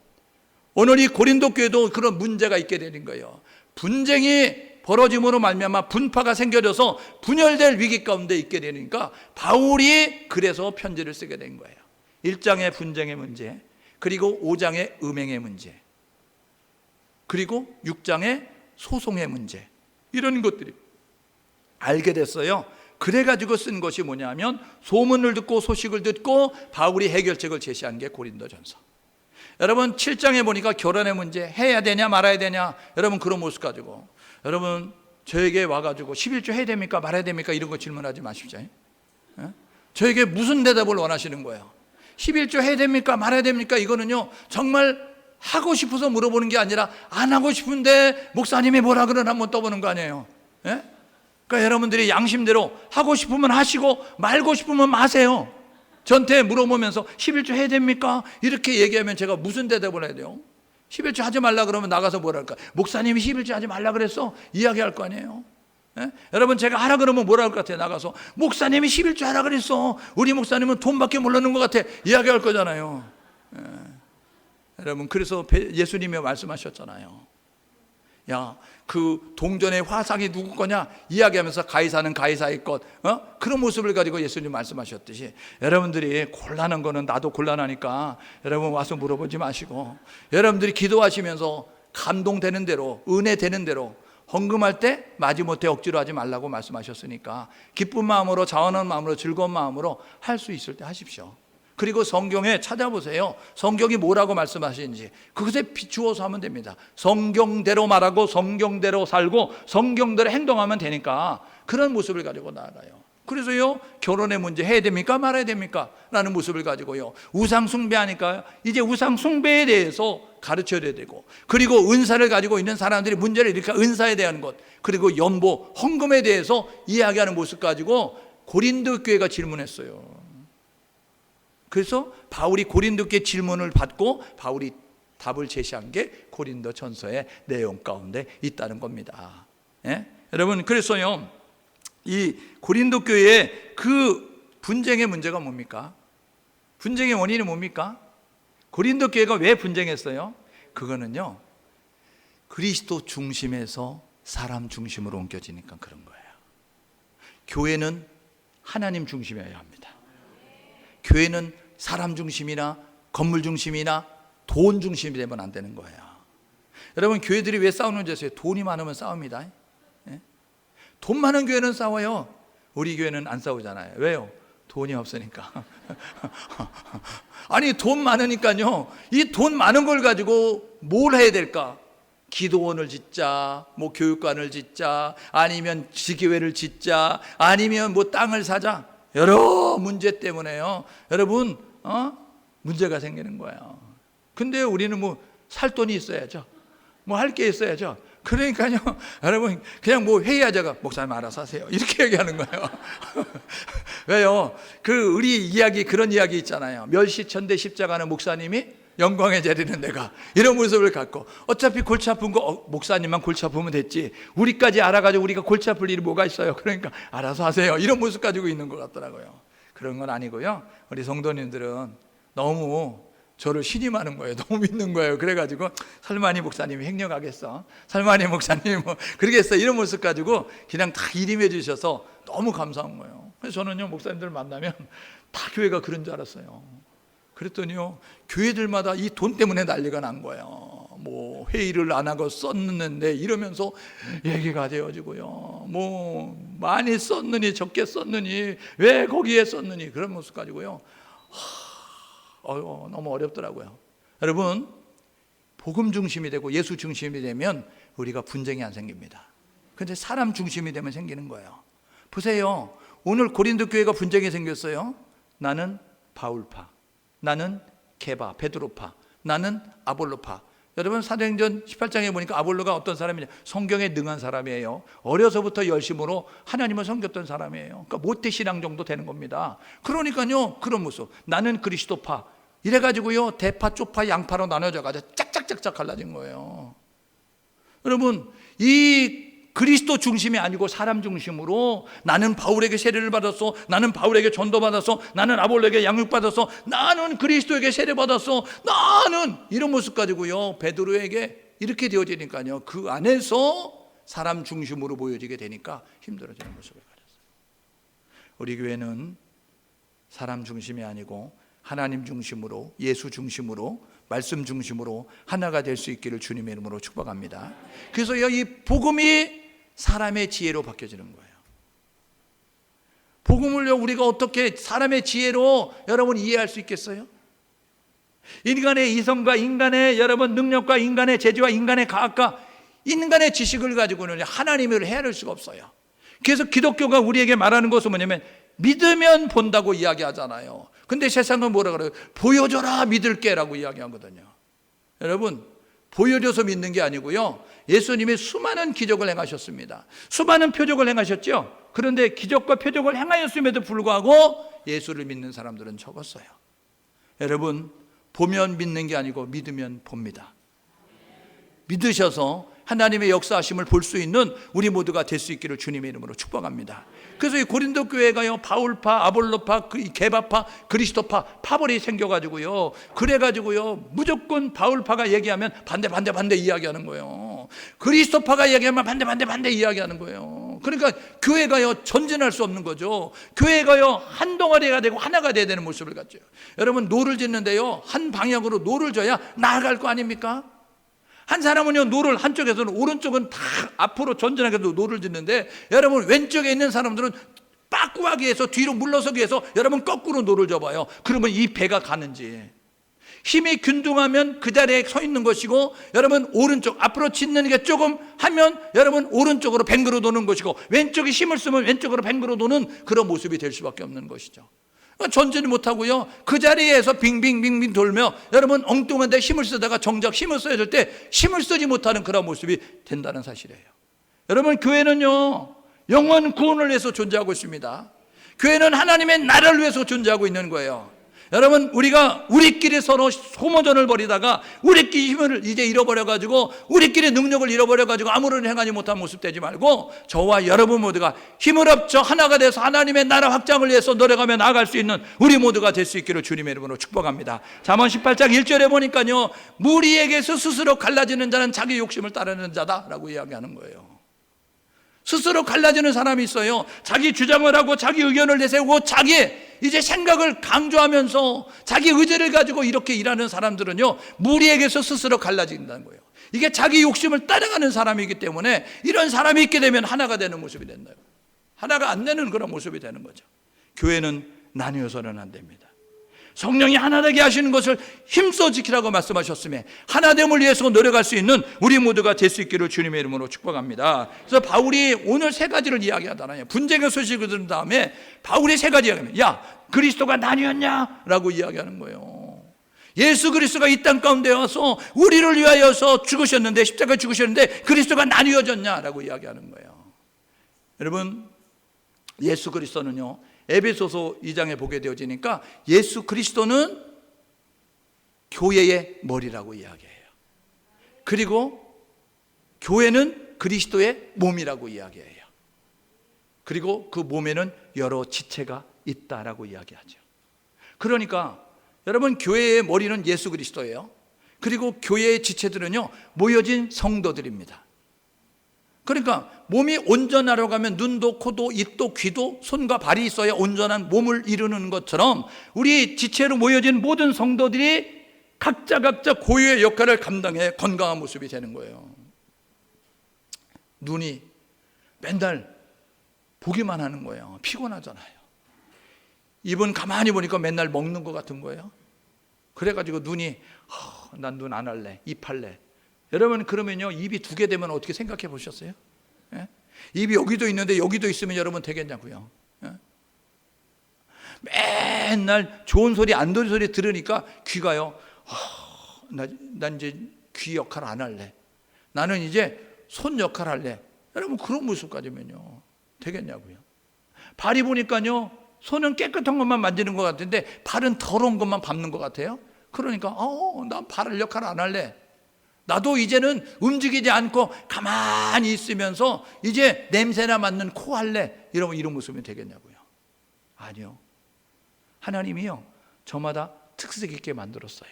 오늘 이 고린도 교회도 그런 문제가 있게 되는 거예요. 분쟁이 벌어짐으로 말미암아 분파가 생겨져서 분열될 위기 가운데 있게 되니까 바울이 그래서 편지를 쓰게 된 거예요. 1장의 분쟁의 문제, 그리고 5장의 음행의 문제, 그리고 6장의 소송의 문제, 이런 것들이 알게 됐어요. 그래가지고 쓴 것이 뭐냐면 소문을 듣고 소식을 듣고 바울이 해결책을 제시한 게 고린도전서. 여러분 7장에 보니까 결혼의 문제, 해야 되냐 말아야 되냐, 여러분 그런 모습 가지고, 여러분 저에게 와가지고 11조 해야 됩니까 말아야 됩니까 이런 거 질문하지 마십시오. 저에게 무슨 대답을 원하시는 거예요? 11조 해야 됩니까 말아야 됩니까? 이거는요 정말 하고 싶어서 물어보는 게 아니라 안 하고 싶은데 목사님이 뭐라 그러나 한번 떠보는 거 아니에요. 예? 그러니까 여러분들이 양심대로 하고 싶으면 하시고 말고 싶으면 마세요. 저한테 물어보면서 11조 해야 됩니까? 이렇게 얘기하면 제가 무슨 대답을 해야 돼요? 11조 하지 말라 그러면 나가서 뭐라 할까? 목사님이 11조 하지 말라 그랬어? 이야기할 거 아니에요. 예? 여러분 제가 하라 그러면 뭐라 할 것 같아요? 나가서 목사님이 11조 하라 그랬어, 우리 목사님은 돈밖에 모르는 것 같아, 이야기할 거잖아요. 예. 여러분 그래서 예수님이 말씀하셨잖아요. 야, 그 동전의 화상이 누구 거냐 이야기하면서 가이사는 가이사의 것, 그런 모습을 가지고 예수님 말씀하셨듯이, 여러분들이 곤란한 거는 나도 곤란하니까 여러분 와서 물어보지 마시고, 여러분들이 기도하시면서 감동되는 대로, 은혜 되는 대로, 헌금할 때 마지못해 억지로 하지 말라고 말씀하셨으니까 기쁜 마음으로, 자원하는 마음으로, 즐거운 마음으로 할 수 있을 때 하십시오. 그리고 성경에 찾아보세요. 성경이 뭐라고 말씀하시는지 그것에 비추어서 하면 됩니다. 성경대로 말하고 성경대로 살고 성경대로 행동하면 되니까 그런 모습을 가지고 나아가요. 그래서요, 결혼의 문제 해야 됩니까? 말아야 됩니까? 라는 모습을 가지고요, 우상 숭배하니까 이제 우상 숭배에 대해서 가르쳐야 되고, 그리고 은사를 가지고 있는 사람들이 문제를 일으켜 은사에 대한 것, 그리고 연보, 헌금에 대해서 이야기하는 모습 가지고 고린도 교회가 질문했어요. 그래서 바울이 고린도 교회 질문을 받고 바울이 답을 제시한 게 고린도 전서의 내용 가운데 있다는 겁니다. 예? 여러분, 그래서요, 이 고린도 교회의 그 분쟁의 문제가 뭡니까? 분쟁의 원인이 뭡니까? 고린도 교회가 왜 분쟁했어요? 그거는요, 그리스도 중심에서 사람 중심으로 옮겨지니까 그런 거예요. 교회는 하나님 중심이어야 합니다. 교회는 사람 중심이나 건물 중심이나 돈 중심이 되면 안 되는 거예요. 여러분, 교회들이 왜 싸우는지 아세요? 돈이 많으면 싸웁니다. 예? 돈 많은 교회는 싸워요. 우리 교회는 안 싸우잖아요. 왜요? 돈이 없으니까. 아니, 돈 많으니까요, 이 돈 많은 걸 가지고 뭘 해야 될까? 기도원을 짓자, 뭐 교육관을 짓자, 아니면 지교회를 짓자, 아니면 뭐 땅을 사자. 여러 문제 때문에요, 여러분, 문제가 생기는 거예요. 근데 우리는 뭐 살 돈이 있어야죠. 뭐 할 게 있어야죠. 그러니까요, 여러분, 그냥 뭐 회의하자가 목사님 알아서 하세요, 이렇게 얘기하는 거예요. 왜요? 그 우리 이야기, 그런 이야기 있잖아요. 멸시천대 십자가는 목사님이, 영광의 자리는 내가, 이런 모습을 갖고, 어차피 골치 아픈 거 목사님만 골치 아프면 됐지, 우리까지 알아가지고 우리가 골치 아플 일이 뭐가 있어요. 그러니까 알아서 하세요, 이런 모습 가지고 있는 것 같더라고요. 그런 건 아니고요, 우리 성도님들은 너무 저를 신임하는 거예요. 너무 믿는 거예요. 그래가지고 설마니 목사님이 행령하겠어, 설마니 목사님이 뭐 그러겠어, 이런 모습 가지고 그냥 다 일임해 주셔서 너무 감사한 거예요. 그래서 저는요, 목사님들 만나면 다 교회가 그런 줄 알았어요. 그랬더니요, 교회들마다 이 돈 때문에 난리가 난 거예요. 뭐 회의를 안 하고 썼는데 이러면서 얘기가 되어지고요, 뭐 많이 썼느니 적게 썼느니 왜 거기에 썼느니, 그런 모습 가지고요, 너무 어렵더라고요. 여러분, 복음 중심이 되고 예수 중심이 되면 우리가 분쟁이 안 생깁니다. 근데 사람 중심이 되면 생기는 거예요. 보세요, 오늘 고린도 교회가 분쟁이 생겼어요. 나는 바울파, 나는 게바, 베드로파, 나는 아볼로파. 여러분, 사도행전 18장에 보니까 아볼로가 어떤 사람이냐, 성경에 능한 사람이에요. 어려서부터 열심으로 하나님을 섬겼던 사람이에요. 그러니까 모태신앙 정도 되는 겁니다. 그러니까요, 그런 모습, 나는 그리스도파, 이래가지고요, 대파, 쪽파, 양파로 나눠져가지고 짝짝짝짝 갈라진 거예요. 여러분, 이 그리스도 중심이 아니고 사람 중심으로, 나는 바울에게 세례를 받았어, 나는 바울에게 전도받았어, 나는 아볼로에게 양육받았어, 나는 그리스도에게 세례받았어, 나는, 이런 모습 가지고요, 베드로에게 이렇게 되어지니까요, 그 안에서 사람 중심으로 보여지게 되니까 힘들어지는 모습을 가졌어요. 우리 교회는 사람 중심이 아니고 하나님 중심으로, 예수 중심으로, 말씀 중심으로 하나가 될 수 있기를 주님의 이름으로 축복합니다. 그래서 이 복음이 사람의 지혜로 바뀌어지는 거예요. 복음을요, 우리가 어떻게 사람의 지혜로 여러분 이해할 수 있겠어요? 인간의 이성과 인간의 여러분 능력과 인간의 재주와 인간의 과학과 인간의 지식을 가지고는 하나님을 헤아릴 수가 없어요. 그래서 기독교가 우리에게 말하는 것은 뭐냐면, 믿으면 본다고 이야기하잖아요. 근데 세상은 뭐라 그래요? 보여줘라 믿을게 라고 이야기하거든요. 여러분, 보여줘서 믿는 게 아니고요, 예수님이 수많은 기적을 행하셨습니다. 수많은 표적을 행하셨죠. 그런데 기적과 표적을 행하였음에도 불구하고 예수를 믿는 사람들은 적었어요. 여러분, 보면 믿는 게 아니고 믿으면 봅니다. 믿으셔서 하나님의 역사하심을 볼 수 있는 우리 모두가 될 수 있기를 주님의 이름으로 축복합니다. 그래서 이 고린도 교회가요, 바울파, 아볼로파, 게바파, 그리스도파, 파벌이 생겨가지고요, 그래가지고요, 무조건 바울파가 얘기하면 반대 이야기하는 거예요. 그리스도파가 얘기하면 반대 이야기하는 거예요. 그러니까 교회가요, 전진할 수 없는 거죠. 교회가요, 한 덩어리가 되고 하나가 돼야 되는 모습을 갖죠. 여러분, 노를 짓는데요, 한 방향으로 노를 져야 나아갈 거 아닙니까? 한 사람은요, 노를 한쪽에서는, 오른쪽은 다 앞으로 전진하게 노를 짓는데, 여러분 왼쪽에 있는 사람들은 빠꾸하기 위해서 뒤로 물러서기 위해서 여러분 거꾸로 노를 져봐요. 그러면 이 배가 가는지. 힘이 균등하면 그 자리에 서 있는 것이고, 여러분 오른쪽 앞으로 짖는 게 조금 하면 여러분 오른쪽으로 뱅그로 도는 것이고, 왼쪽에 힘을 쓰면 왼쪽으로 뱅그로 도는 그런 모습이 될 수밖에 없는 것이죠. 전진을 못하고요, 그 자리에서 빙빙빙빙 돌며 여러분 엉뚱한 데 힘을 쓰다가 정작 힘을 써야 될 때 힘을 쓰지 못하는 그런 모습이 된다는 사실이에요. 여러분, 교회는요 영원 구원을 위해서 존재하고 있습니다. 교회는 하나님의 나라를 위해서 존재하고 있는 거예요. 여러분, 우리가 우리끼리 서로 소모전을 벌이다가 우리끼리 힘을 이제 잃어버려가지고, 우리끼리 능력을 잃어버려가지고 아무런 행하지 못한 모습 되지 말고, 저와 여러분 모두가 힘을 합쳐 하나가 돼서 하나님의 나라 확장을 위해서 노력하며 나아갈 수 있는 우리 모두가 될 수 있기를 주님의 이름으로 축복합니다. 잠언 18장 1절에 보니까요, 무리에게서 스스로 갈라지는 자는 자기 욕심을 따르는 자다라고 이야기하는 거예요. 스스로 갈라지는 사람이 있어요. 자기 주장을 하고 자기 의견을 내세우고 자기 이제 생각을 강조하면서 자기 의지를 가지고 이렇게 일하는 사람들은요, 무리에게서 스스로 갈라진다는 거예요. 이게 자기 욕심을 따라가는 사람이기 때문에 이런 사람이 있게 되면 하나가 되는 모습이 된다요. 하나가 안 되는 그런 모습이 되는 거죠. 교회는 나뉘어서는 안 됩니다. 성령이 하나 되게 하시는 것을 힘써 지키라고 말씀하셨음에 하나됨을 위해서 노력할 수 있는 우리 모두가 될 수 있기를 주님의 이름으로 축복합니다. 그래서 바울이 오늘 세 가지를 이야기하잖아요. 분쟁의 소식을 들은 다음에 바울이 세 가지 이야기합니다. 야, 그리스도가 나뉘었냐? 라고 이야기하는 거예요. 예수 그리스도가 이 땅 가운데 와서 우리를 위하여서 죽으셨는데, 십자가에 죽으셨는데 그리스도가 나뉘어졌냐라고 이야기하는 거예요. 여러분, 예수 그리스도는요, 에베소서 2장에 보게 되어지니까 예수 그리스도는 교회의 머리라고 이야기해요. 그리고 교회는 그리스도의 몸이라고 이야기해요. 그리고 그 몸에는 여러 지체가 있다라고 이야기하죠. 그러니까 여러분, 교회의 머리는 예수 그리스도예요. 그리고 교회의 지체들은요, 모여진 성도들입니다. 그러니까 몸이 온전하려고 하면 눈도 코도 입도 귀도 손과 발이 있어야 온전한 몸을 이루는 것처럼, 우리 지체로 모여진 모든 성도들이 각자 고유의 역할을 감당해 건강한 모습이 되는 거예요. 눈이 맨날 보기만 하는 거예요. 피곤하잖아요. 입은 가만히 보니까 맨날 먹는 것 같은 거예요. 그래가지고 눈이 난 눈 안 할래, 입 할래. 여러분, 그러면요, 입이 두 개 되면 어떻게 생각해 보셨어요? 예? 입이 여기도 있는데 여기도 있으면 여러분 되겠냐고요. 예? 맨날 좋은 소리 안 좋은 소리 들으니까 귀가요, 난 이제 귀 역할 안 할래, 나는 이제 손 역할 할래. 여러분, 그런 모습까지면요 되겠냐고요. 발이 보니까요, 손은 깨끗한 것만 만지는 것 같은데 발은 더러운 것만 밟는 것 같아요. 그러니까 난 발 역할 안 할래. 나도 이제는 움직이지 않고 가만히 있으면서 이제 냄새나 맡는 코 할래. 이런 모습이 되겠냐고요. 아니요. 하나님이요, 저마다 특색 있게 만들었어요.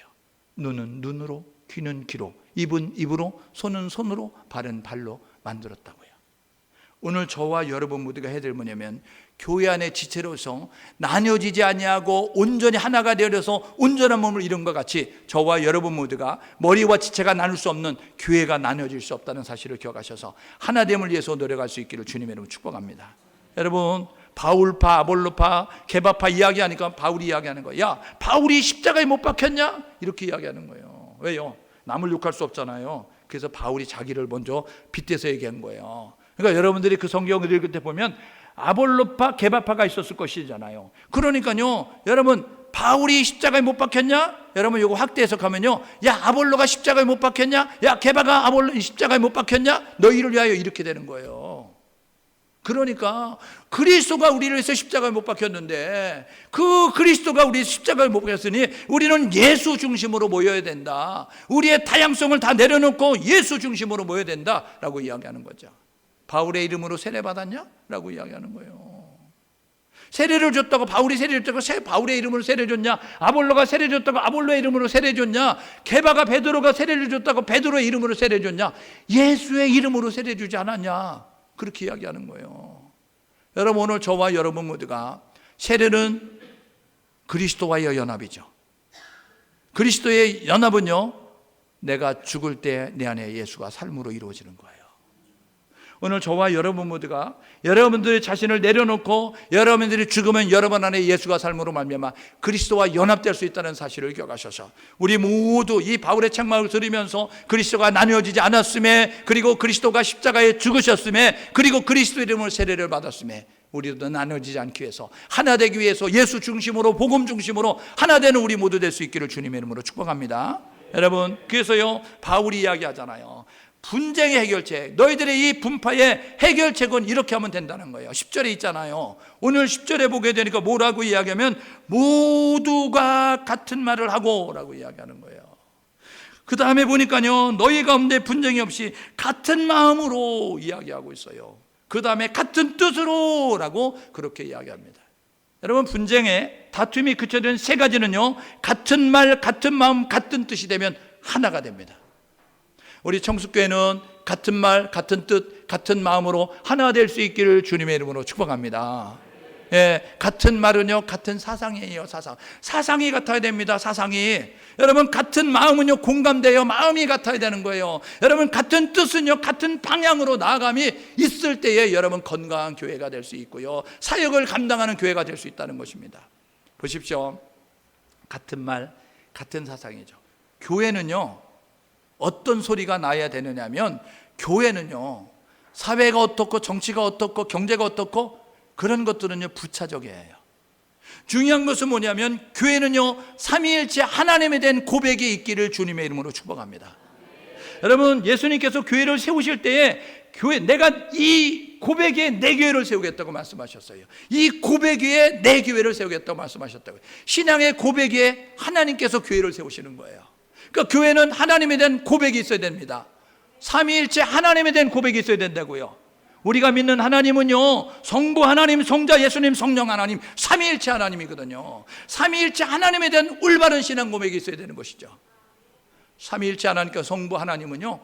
눈은 눈으로, 귀는 귀로, 입은 입으로, 손은 손으로, 발은 발로 만들었다고요. 오늘 저와 여러분 모두가 해야 될 뭐냐면, 교회 안의 지체로서 나뉘어지지 아니하고 온전히 하나가 되어서 온전한 몸을 이룬 것 같이, 저와 여러분 모두가 머리와 지체가 나눌 수 없는 교회가 나뉘어질 수 없다는 사실을 기억하셔서 하나됨을 위해서 노력할 수 있기를 주님의 이름으로 축복합니다. 여러분, 바울파, 아볼로파, 게바파 이야기하니까 바울이 이야기하는 거예요. 야, 바울이 십자가에 못 박혔냐? 이렇게 이야기하는 거예요. 왜요? 남을 욕할 수 없잖아요. 그래서 바울이 자기를 먼저 빗대서 얘기한 거예요. 그러니까 여러분들이 그 성경을 읽을 때 보면 아볼로파, 게바파가 있었을 것이잖아요. 그러니까요, 여러분, 바울이 십자가에 못 박혔냐? 여러분, 이거 확대 해석하면요, 야, 아볼로가 십자가에 못 박혔냐? 야, 게바가 아볼로 십자가에 못 박혔냐? 너희를 위하여 이렇게 되는 거예요. 그러니까 그리스도가 우리를 위해서 십자가에 못 박혔는데, 그 그리스도가 우리 십자가에 못 박혔으니 우리는 예수 중심으로 모여야 된다. 우리의 다양성을 다 내려놓고 예수 중심으로 모여야 된다라고 이야기하는 거죠. 바울의 이름으로 세례 받았냐? 라고 이야기하는 거예요. 세례를 줬다고 바울이 세례를 줬다고 바울의 이름으로 세례 줬냐? 아볼로가 세례 줬다고 아볼로의 이름으로 세례 줬냐? 게바가 베드로가 세례를 줬다고 베드로의 이름으로 세례 줬냐? 예수의 이름으로 세례 주지 않았냐? 그렇게 이야기하는 거예요. 여러분, 오늘 저와 여러분 모두가 세례는 그리스도와의 연합이죠. 그리스도의 연합은요, 내가 죽을 때 내 안에 예수가 삶으로 이루어지는 거예요. 오늘 저와 여러분 모두가 여러분들의 자신을 내려놓고 여러분들이 죽으면 여러분 안에 예수가 삶으로 말미암아 그리스도와 연합될 수 있다는 사실을 기억하셔서 우리 모두 이 바울의 책망을 들으면서 그리스도가 나뉘어지지 않았음에, 그리고 그리스도가 십자가에 죽으셨음에, 그리고 그리스도 이름으로 세례를 받았음에 우리도 나눠지지 않기 위해서, 하나 되기 위해서 예수 중심으로, 복음 중심으로 하나 되는 우리 모두 될 수 있기를 주님의 이름으로 축복합니다. 여러분, 그래서요 바울이 이야기하잖아요. 분쟁의 해결책, 너희들의 이 분파의 해결책은 이렇게 하면 된다는 거예요. 10절에 있잖아요. 오늘 10절에 보게 되니까 뭐라고 이야기하면 모두가 같은 말을 하고 라고 이야기하는 거예요. 그 다음에 보니까요 너희 가운데 분쟁이 없이 같은 마음으로 이야기하고 있어요. 그 다음에 같은 뜻으로 라고 그렇게 이야기합니다. 여러분, 분쟁의 다툼이 그쳐진 세 가지는요 같은 말, 같은 마음, 같은 뜻이 되면 하나가 됩니다. 우리 청숙교회는 같은 말, 같은 뜻, 같은 마음으로 하나 될 수 있기를 주님의 이름으로 축복합니다. 예, 같은 말은요 같은 사상이에요. 사상이 같아야 됩니다. 사상이. 여러분, 같은 마음은요 공감돼요. 마음이 같아야 되는 거예요. 여러분, 같은 뜻은요 같은 방향으로 나아감이 있을 때에 여러분 건강한 교회가 될 수 있고요, 사역을 감당하는 교회가 될 수 있다는 것입니다. 보십시오. 같은 말, 같은 사상이죠. 교회는요 어떤 소리가 나야 되느냐 하면, 교회는요 사회가 어떻고 정치가 어떻고 경제가 어떻고 그런 것들은요 부차적이에요. 중요한 것은 뭐냐면 교회는요 삼위일체 하나님에 대한 고백이 있기를 주님의 이름으로 축복합니다. 여러분, 예수님께서 교회를 세우실 때에 내가 이 고백 위에 내 교회를 세우겠다고 말씀하셨어요. 이 고백 위에 내 교회를 세우겠다고 말씀하셨다고요. 신앙의 고백 위에 하나님께서 교회를 세우시는 거예요. 그러니까 교회는 하나님에 대한 고백이 있어야 됩니다. 삼위일체 하나님에 대한 고백이 있어야 된다고요. 우리가 믿는 하나님은요 성부 하나님, 성자 예수님, 성령 하나님, 삼위일체 하나님이거든요. 삼위일체 하나님에 대한 올바른 신앙 고백이 있어야 되는 것이죠. 삼위일체 하나님과 성부 하나님은요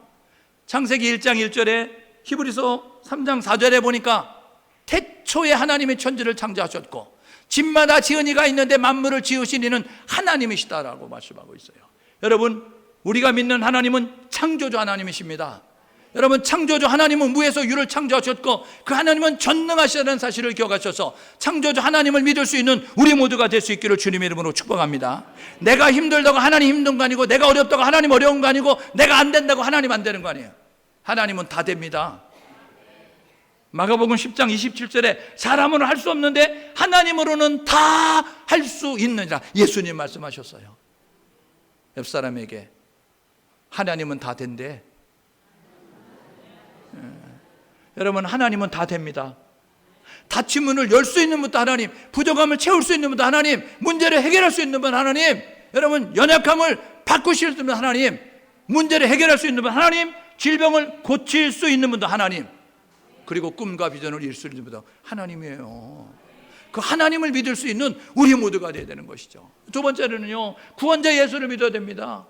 창세기 1장 1절에, 히브리서 3장 4절에 보니까 태초에 하나님의 천지를 창조하셨고 집마다 지은 이가 있는데 만물을 지으신 이는 하나님이시다라고 말씀하고 있어요. 여러분, 우리가 믿는 하나님은 창조주 하나님이십니다. 여러분, 창조주 하나님은 무에서 유를 창조하셨고 그 하나님은 전능하시다는 사실을 기억하셔서 창조주 하나님을 믿을 수 있는 우리 모두가 될 수 있기를 주님의 이름으로 축복합니다. 내가 힘들다고 하나님 힘든 거 아니고, 내가 어렵다고 하나님 어려운 거 아니고, 내가 안 된다고 하나님 안 되는 거 아니에요. 하나님은 다 됩니다. 마가복음 10장 27절에 사람으로는 할 수 없는데 하나님으로는 다 할 수 있느니라 예수님 말씀하셨어요. 옆 사람에게 하나님은 다 된대. 여러분, 하나님은 다 됩니다. 닫힌 문을 열 수 있는 분도 하나님, 부족함을 채울 수 있는 분도 하나님, 문제를 해결할 수 있는 분 하나님, 여러분 연약함을 바꾸실 수 있는 하나님, 문제를 해결할 수 있는 분 하나님, 질병을 고칠 수 있는 분도 하나님, 그리고 꿈과 비전을 이룰 수 있는 분도 하나님이에요. 그 하나님을 믿을 수 있는 우리 모두가 되어야 되는 것이죠. 두 번째로는요 구원자 예수를 믿어야 됩니다.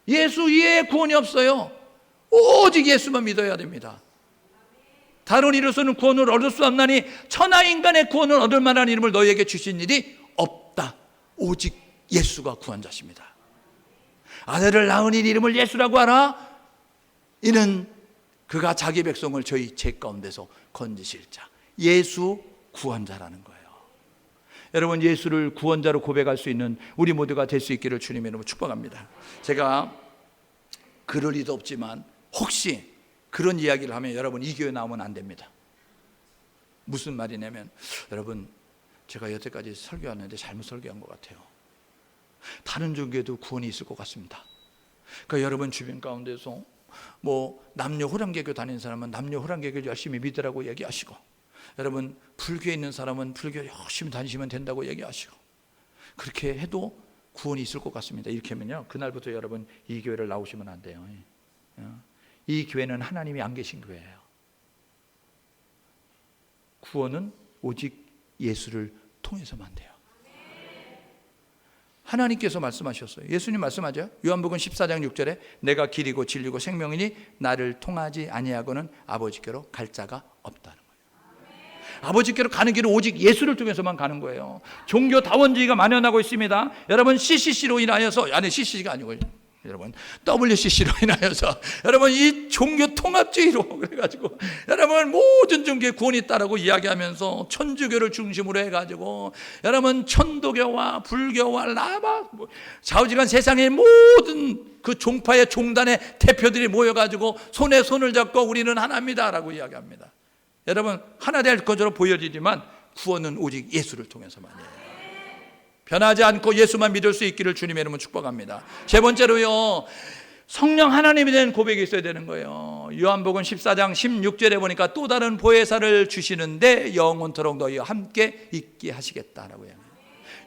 예수 이외에 구원이 없어요. 오직 예수만 믿어야 됩니다. 다른 이로서는 구원을 얻을 수 없나니 천하 인간의 구원을 얻을 만한 이름을 너희에게 주신 일이 없다. 오직 예수가 구원자십니다. 아들을 낳은 이 이름을 예수라고 하라. 이는 그가 자기 백성을 저희 죄 가운데서 건지실 자, 예수 구원자라는 거예요. 여러분, 예수를 구원자로 고백할 수 있는 우리 모두가 될 수 있기를 주님의 이름으로 축복합니다. 제가 그럴 리도 없지만 혹시 그런 이야기를 하면 여러분, 이 교회 나오면 안 됩니다. 무슨 말이냐면, 여러분, 제가 여태까지 설교했는데 잘못 설교한 것 같아요. 다른 종교에도 구원이 있을 것 같습니다. 그러니까 여러분 주변 가운데서 뭐 남녀 호랑개교 다니는 사람은 남녀 호랑개교 열심히 믿으라고 얘기하시고, 여러분 불교에 있는 사람은 불교 열심히 다니시면 된다고 얘기하시고, 그렇게 해도 구원이 있을 것 같습니다. 이렇게 하면요, 그날부터 여러분 이 교회를 나오시면 안 돼요. 이 교회는 하나님이 안 계신 교회예요. 구원은 오직 예수를 통해서만 돼요. 하나님께서 말씀하셨어요. 예수님 말씀하죠. 요한복음 14장 6절에 내가 길이고 진리고 생명이니 나를 통하지 아니하고는 아버지께로 갈 자가 없다는 거예요. 아버지께로 가는 길은 오직 예수를 통해서만 가는 거예요. 종교 다원주의가 만연하고 있습니다. 여러분, CCC로 인하여서, 아니 CCC가 아니고 여러분 WCC로 인하여서 여러분 이 종교 통합주의로 그래가지고 여러분 모든 종교의 구원이 있다라고 이야기하면서 천주교를 중심으로 해가지고 여러분 천도교와 불교와 라마 좌우지간 세상의 모든 그 종파의 종단의 대표들이 모여가지고 손에 손을 잡고 우리는 하나입니다라고 이야기합니다. 여러분 하나 될 것으로 보여지지만 구원은 오직 예수를 통해서만이에요. 변하지 않고 예수만 믿을 수 있기를 주님의 이름으로 축복합니다. 세 번째로요, 성령 하나님이 된 고백이 있어야 되는 거예요. 요한복음 14장 16절에 보니까 또 다른 보혜사를 주시는데 영원토록 너희와 함께 있게 하시겠다라고 해요.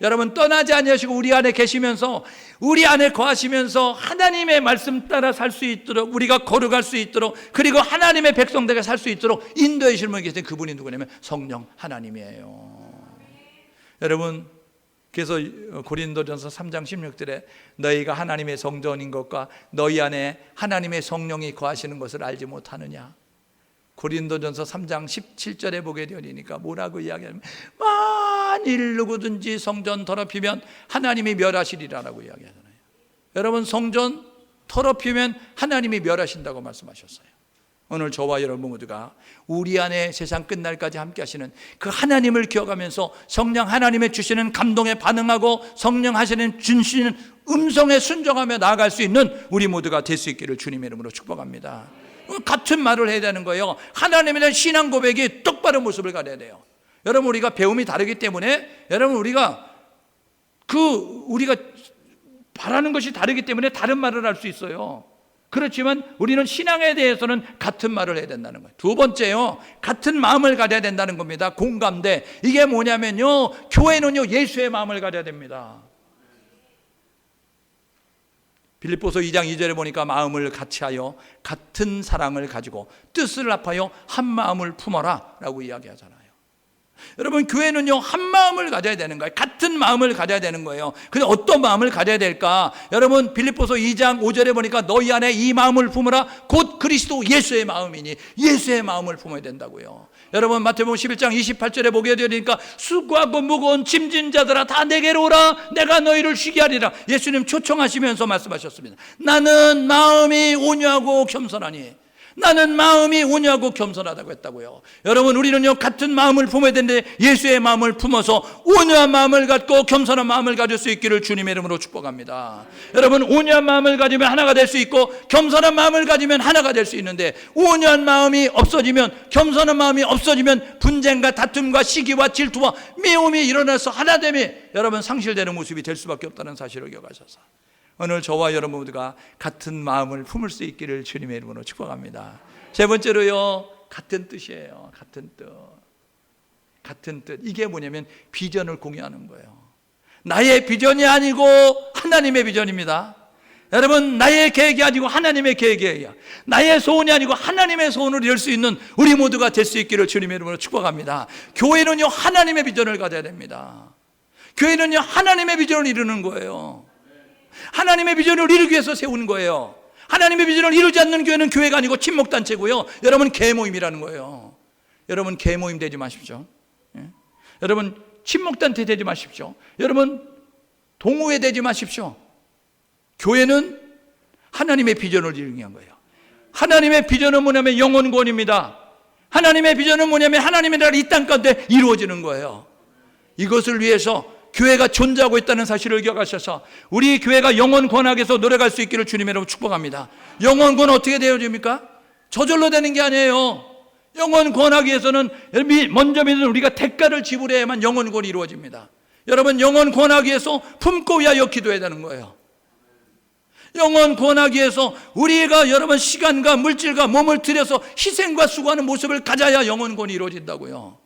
여러분 떠나지 아니하시고 우리 안에 계시면서 우리 안에 거하시면서 하나님의 말씀 따라 살 수 있도록 우리가 거룩할 수 있도록 그리고 하나님의 백성들에게 살 수 있도록 인도해 주시는 분이 계신 그분이 누구냐면 성령 하나님이에요. 여러분 그래서 고린도전서 3장 16절에 너희가 하나님의 성전인 것과 너희 안에 하나님의 성령이 거하시는 것을 알지 못하느냐. 고린도전서 3장 17절에 보게 되니까 뭐라고 이야기하냐면 만일 누구든지 성전 더럽히면 하나님이 멸하시리라라고 이야기하잖아요. 여러분 성전 더럽히면 하나님이 멸하신다고 말씀하셨어요. 오늘 저와 여러분 모두가 우리 안에 세상 끝날까지 함께 하시는 그 하나님을 기억하면서 성령 하나님의 주시는 감동에 반응하고 성령 하시는 주시는 음성에 순종하며 나아갈 수 있는 우리 모두가 될 수 있기를 주님의 이름으로 축복합니다. 같은 말을 해야 되는 거예요. 하나님에 대한 신앙 고백이 똑바른 모습을 가져야 돼요. 여러분 우리가 배움이 다르기 때문에 여러분 우리가 바라는 것이 다르기 때문에 다른 말을 할 수 있어요. 그렇지만 우리는 신앙에 대해서는 같은 말을 해야 된다는 거예요. 두 번째요, 같은 마음을 가져야 된다는 겁니다. 공감대. 이게 뭐냐면요, 교회는요 예수의 마음을 가져야 됩니다. 빌립보서 2장 2절에 보니까 마음을 같이하여 같은 사랑을 가지고 뜻을 합하여 한 마음을 품어라 라고 이야기하잖아요. 여러분 교회는요 한 마음을 가져야 되는 거예요. 같은 마음을 가져야 되는 거예요. 근데 어떤 마음을 가져야 될까? 여러분 빌립보서 2장 5절에 보니까 너희 안에 이 마음을 품으라 곧 그리스도 예수의 마음이니 예수의 마음을 품어야 된다고요. 여러분 마태복음 11장 28절에 보게 되니까 수고하고 무거운 짐진 자들아 다 내게로 오라 내가 너희를 쉬게 하리라. 예수님 초청하시면서 말씀하셨습니다. 나는 마음이 온유하고 겸손하니 나는 마음이 온유하고 겸손하다고 했다고요. 여러분 우리는요 같은 마음을 품어야 되는데 예수의 마음을 품어서 온유한 마음을 갖고 겸손한 마음을 가질 수 있기를 주님의 이름으로 축복합니다. 여러분 온유한 마음을 가지면 하나가 될 수 있고 겸손한 마음을 가지면 하나가 될 수 있는데 온유한 마음이 없어지면 겸손한 마음이 없어지면 분쟁과 다툼과 시기와 질투와 미움이 일어나서 하나됨이 여러분 상실되는 모습이 될 수밖에 없다는 사실을 기억하셔서 오늘 저와 여러분 모두가 같은 마음을 품을 수 있기를 주님의 이름으로 축복합니다. 세 번째로요, 같은 뜻이에요. 같은 뜻. 이게 뭐냐면 비전을 공유하는 거예요. 나의 비전이 아니고 하나님의 비전입니다. 여러분 나의 계획이 아니고 하나님의 계획이에요. 나의 소원이 아니고 하나님의 소원을 이룰 수 있는 우리 모두가 될 수 있기를 주님의 이름으로 축복합니다. 교회는요 하나님의 비전을 가져야 됩니다. 교회는요 하나님의 비전을 이루는 거예요. 하나님의 비전을 이루기 위해서 세운 거예요. 하나님의 비전을 이루지 않는 교회는 교회가 아니고 침묵단체고요. 여러분 개모임이라는 거예요. 여러분 개모임 되지 마십시오. 여러분 침묵단체 되지 마십시오. 여러분 동호회 되지 마십시오. 교회는 하나님의 비전을 이루기 위한 거예요. 하나님의 비전은 뭐냐면 영혼구원입니다. 하나님의 비전은 뭐냐면 하나님의 나라가 이 땅 가운데 이루어지는 거예요. 이것을 위해서 교회가 존재하고 있다는 사실을 기억하셔서 우리 교회가 영혼 권하기 위해서 노력할 수 있기를 주님의 이름으로 축복합니다. 영혼 권 어떻게 되어집니까? 저절로 되는 게 아니에요. 영혼 권하기 위해서는 먼저 믿는 우리가 대가를 지불해야만 영혼 권이 이루어집니다. 여러분 영혼 권하기 위해서 품고 위하여 기도해야 되는 거예요. 영혼 권하기 위해서 우리가 여러분 시간과 물질과 몸을 들여서 희생과 수고하는 모습을 가져야 영혼 권이 이루어진다고요.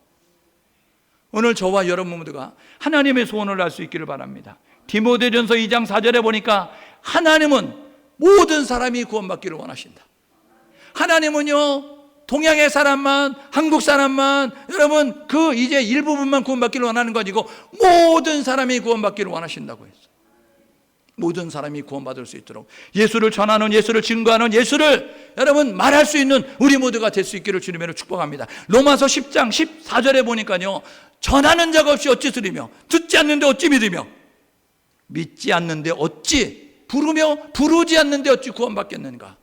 오늘 저와 여러분 모두가 하나님의 소원을 알 수 있기를 바랍니다. 디모데전서 2장 4절에 보니까 하나님은 모든 사람이 구원받기를 원하신다. 하나님은요 동양의 사람만 한국 사람만 여러분 그 이제 일부분만 구원받기를 원하는 거 아니고 모든 사람이 구원받기를 원하신다고 했어요. 모든 사람이 구원받을 수 있도록 예수를 전하는 예수를 증거하는 예수를 여러분 말할 수 있는 우리 모두가 될 수 있기를 주님으로 축복합니다. 로마서 10장 14절에 보니까요 전하는 자가 없이 어찌 들으며 듣지 않는데 어찌 믿으며 믿지 않는데 어찌 부르며 부르지 않는데 어찌 구원받겠는가?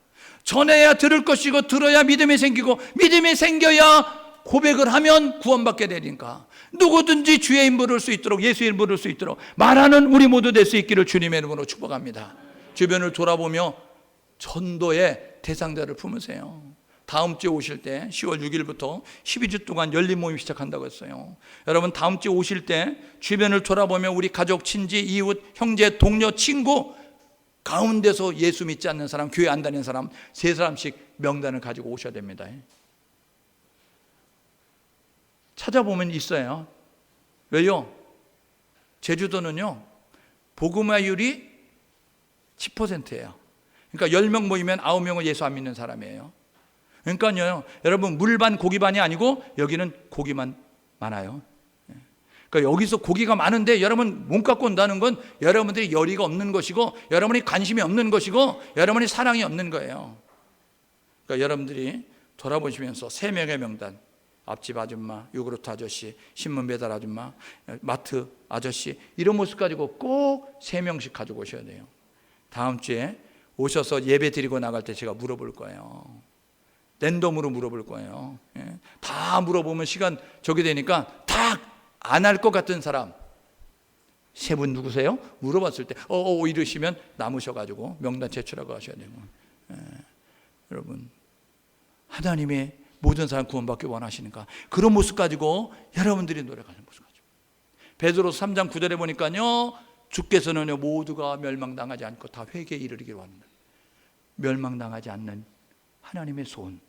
전해야 들을 것이고 들어야 믿음이 생기고 믿음이 생겨야 고백을 하면 구원받게 되니까 누구든지 주의 이름 부를 수 있도록, 예수의 이름 부를 수 있도록 말하는 우리 모두 될 수 있기를 주님의 이름으로 축복합니다. 주변을 돌아보며 전도의 대상자를 품으세요. 다음 주에 오실 때 10월 6일부터 12주 동안 열린 모임 시작한다고 했어요. 여러분 다음 주에 오실 때 주변을 돌아보며 우리 가족, 친지, 이웃, 형제, 동료, 친구 가운데서 예수 믿지 않는 사람, 교회 안 다니는 사람 3사람씩 명단을 가지고 오셔야 됩니다. 찾아보면 있어요. 왜요? 제주도는요 복음화율이 10%예요. 그러니까 10명 모이면 9명은 예수 안 믿는 사람이에요. 그러니까요 여러분 물반 고기반이 아니고 여기는 고기만 많아요. 그러니까 여기서 고기가 많은데 여러분 몸 갖고 온다는 건 여러분들이 열의가 없는 것이고 여러분이 관심이 없는 것이고 여러분이 사랑이 없는 거예요. 그러니까 여러분들이 돌아보시면서 3명의 명단, 앞집 아줌마, 요구르트 아저씨, 신문 배달 아줌마, 마트 아저씨 이런 모습 가지고 꼭 3명씩 가지고 오셔야 돼요. 다음 주에 오셔서 예배 드리고 나갈 때 제가 물어볼 거예요. 랜덤으로 물어볼 거예요. 다 물어보면 시간 저기 되니까 다 안 할 것 같은 사람 3분 누구세요? 물어봤을 때 이러시면 남으셔가지고 명단 제출하고 하셔야 되고. 여러분 하나님의 모든 사람 구원받기 원하시는가? 그런 모습 가지고 여러분들이 노력하는 모습 가지고. 베드로서 3장 9절에 보니까요 주께서는 모두가 멸망당하지 않고 다 회개에 이르기로 하는 멸망당하지 않는 하나님의 소원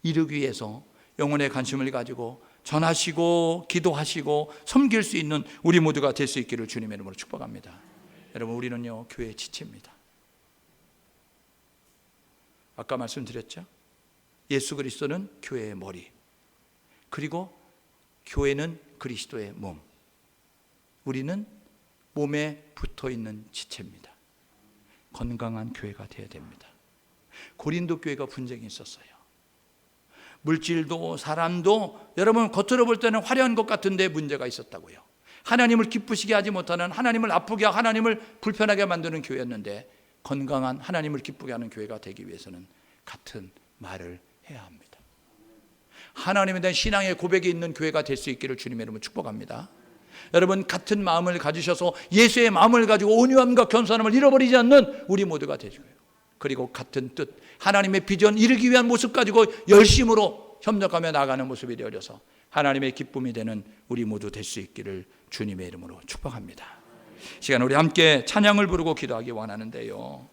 이루기 위해서 영혼의 관심을 가지고 전하시고 기도하시고 섬길 수 있는 우리 모두가 될 수 있기를 주님의 이름으로 축복합니다. 여러분 우리는요 교회의 지체입니다. 아까 말씀드렸죠? 예수 그리스도는 교회의 머리, 그리고 교회는 그리스도의 몸, 우리는 몸에 붙어있는 지체입니다. 건강한 교회가 되어야 됩니다. 고린도 교회가 분쟁이 있었어요. 물질도 사람도 여러분 겉으로 볼 때는 화려한 것 같은데 문제가 있었다고요. 하나님을 기쁘시게 하지 못하는, 하나님을 아프게 하고 하나님을 불편하게 만드는 교회였는데 건강한 하나님을 기쁘게 하는 교회가 되기 위해서는 같은 말을 해야 합니다. 하나님에 대한 신앙의 고백이 있는 교회가 될 수 있기를 주님의 이름으로 축복합니다. 여러분 같은 마음을 가지셔서 예수의 마음을 가지고 온유함과 겸손함을 잃어버리지 않는 우리 모두가 되시고요. 그리고 같은 뜻, 하나님의 비전 이루기 위한 모습 가지고 열심으로 협력하며 나아가는 모습이 되어서 하나님의 기쁨이 되는 우리 모두 될 수 있기를 주님의 이름으로 축복합니다. 시간 우리 함께 찬양을 부르고 기도하기 원하는데요.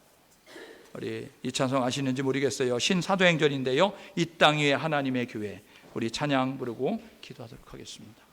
우리 이 찬송 아시는지 모르겠어요. 신사도행전인데요. 이 땅 위에 하나님의 교회, 우리 찬양 부르고 기도하도록 하겠습니다.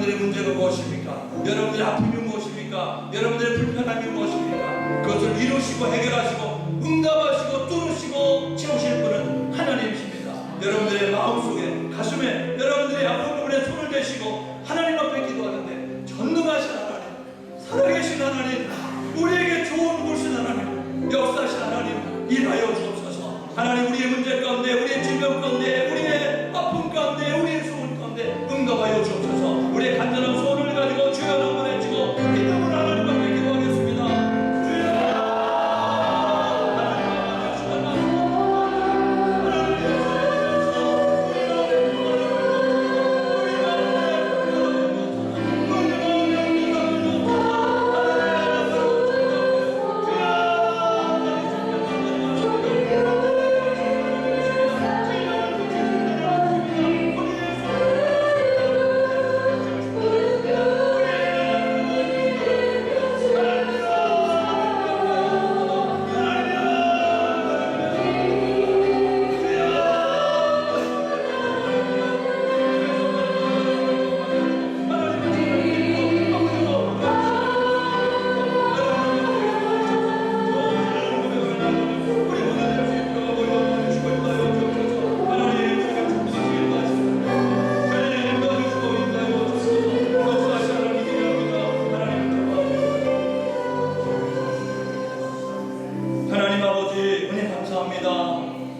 여러분들의 문제가 무엇입니까? 여러분들의 아픔이 무엇입니까? 여러분들의 불편함이 무엇입니까? 그것을 이루시고 해결하시고 응답하시고 뚫으시고 채우실 분은 하나님이십니다. 여러분들의 마음속에 가슴에 여러분들의 아픈 부분에 손을 대시고 하나님 앞에 기도하는데 전능하신 하나님, 살아계신 하나님, 우리에게 좋은 곳인 하나님, 역사하신 하나님 일하여 주옵소서. 하나님, 우리의 문제 가운데, 우리의 질병 가운데, 우리의 아픔 가운데, 우리의 소원 가운데 응답하여 주옵소서. 우리의 간절한 소원을 가지고 주여 한번 해주고 믿음으로 하나님 앞에 기도하겠습니다. 주여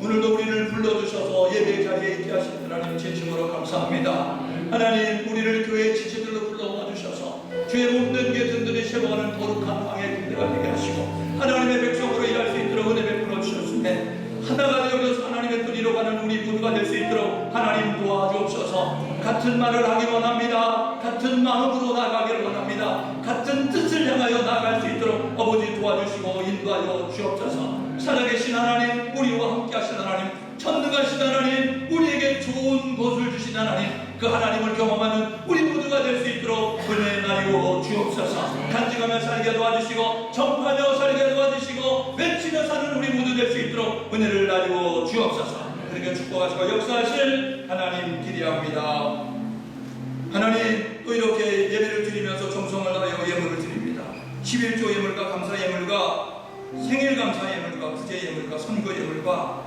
오늘도 우리를 불러주셔서 예배 자리에 있게 하신 하나님 진심으로 감사합니다. 하나님, 우리를 교회의 지체들로 불러와 주셔서 주의 몸된 게 든든히 세워가는 거룩한 왕의 군대가 되게 하시고 하나님의 백성으로 일할 수 있도록 은혜 베풀어 주셨으며 하나가 되어서 하나님의 뜻 이뤄가는 우리 모두가 될 수 있도록 하나님 도와주옵소서. 같은 말을 하기 원합니다. 같은 마음으로 나아가기를 원합니다. 같은 뜻을 향하여 나아갈 수 있도록 아버지 도와주시고 인도하여 주옵소서. 살아계신 하나님, 우리와 함께 하신 하나님, 전능하신 하나님, 우리에게 좋은 것을 주신 하나님, 그 하나님을 경험하는 우리 모두가 될 수 있도록 은혜 나리고 주옵소서. 간증하며 살게 도와주시고 전파하며 살게 도와주시고 외치며 사는 우리 모두 될 수 있도록 은혜를 나리고 주옵소서. 그렇게 축복하시고 역사하실 하나님 기대합니다. 하나님, 또 이렇게 예배를 드리면서 정성을 다하여 예물을 드립니다. 11조 예물과 감사 예물과 생일 감사 예물과 구제 예물과 선거 예물과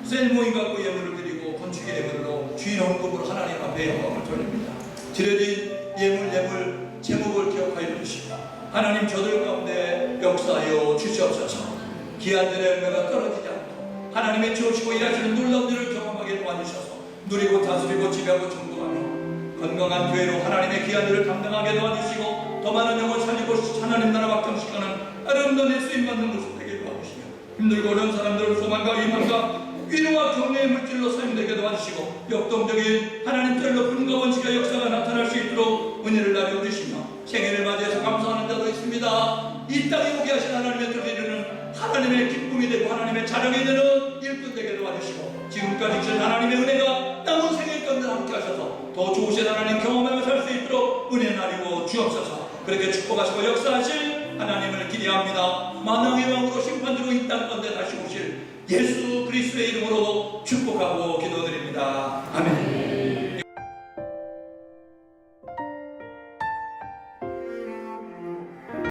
셀모임 갖고 예물을 드리고 건축의 예물로 주인 헌금으로 하나님 앞에 영광을 돌립니다. 드려진 예물 제목을 기억하여 주시고 하나님, 저들 가운데 역사하여 주시옵소서. 기한들의 열매가 떨어지지 않고 하나님의 지으시고 일하시는 놀라운 일을 경험하게 도와주셔서 누리고 다스리고 지배하고 정복하며 건강한 교회로 하나님의 귀한 일을 감당하게 도와주시고 더 많은 영을 살리고 하나님 나라 확장시키는 아름다운 내 쓰임받는 모습 되게 도와주시며 힘들고 어려운 사람들을 소망과 희망과 위로와 격려의 물질로 사용되게 도와주시고 역동적인 하나님 뜻 높은 원칙의 역사가 나타날 수 있도록 은혜를 나눠주시며 생일을 맞이해서 감사하는 자도 있습니다. 이 땅에 오게 하신 하나님의 뜻을 이루는 하나님의 기쁨이 되고 하나님의 자랑이 되는 일꾼 되게 도와주시고 지금까지 주신 하나님의 은혜가 남은 생일 가운데 함께 하셔서 더 좋으신 하나님 경험하며 살 수 있도록 은혜 나리고 주옵소서. 그렇게 축복하시고 역사하실 하나님을 기대합니다. 만왕의 왕으로 심판주로 이 땅 가운데 다시 오실 예수 그리스도의 이름으로 축복하고 기도드립니다. 아멘.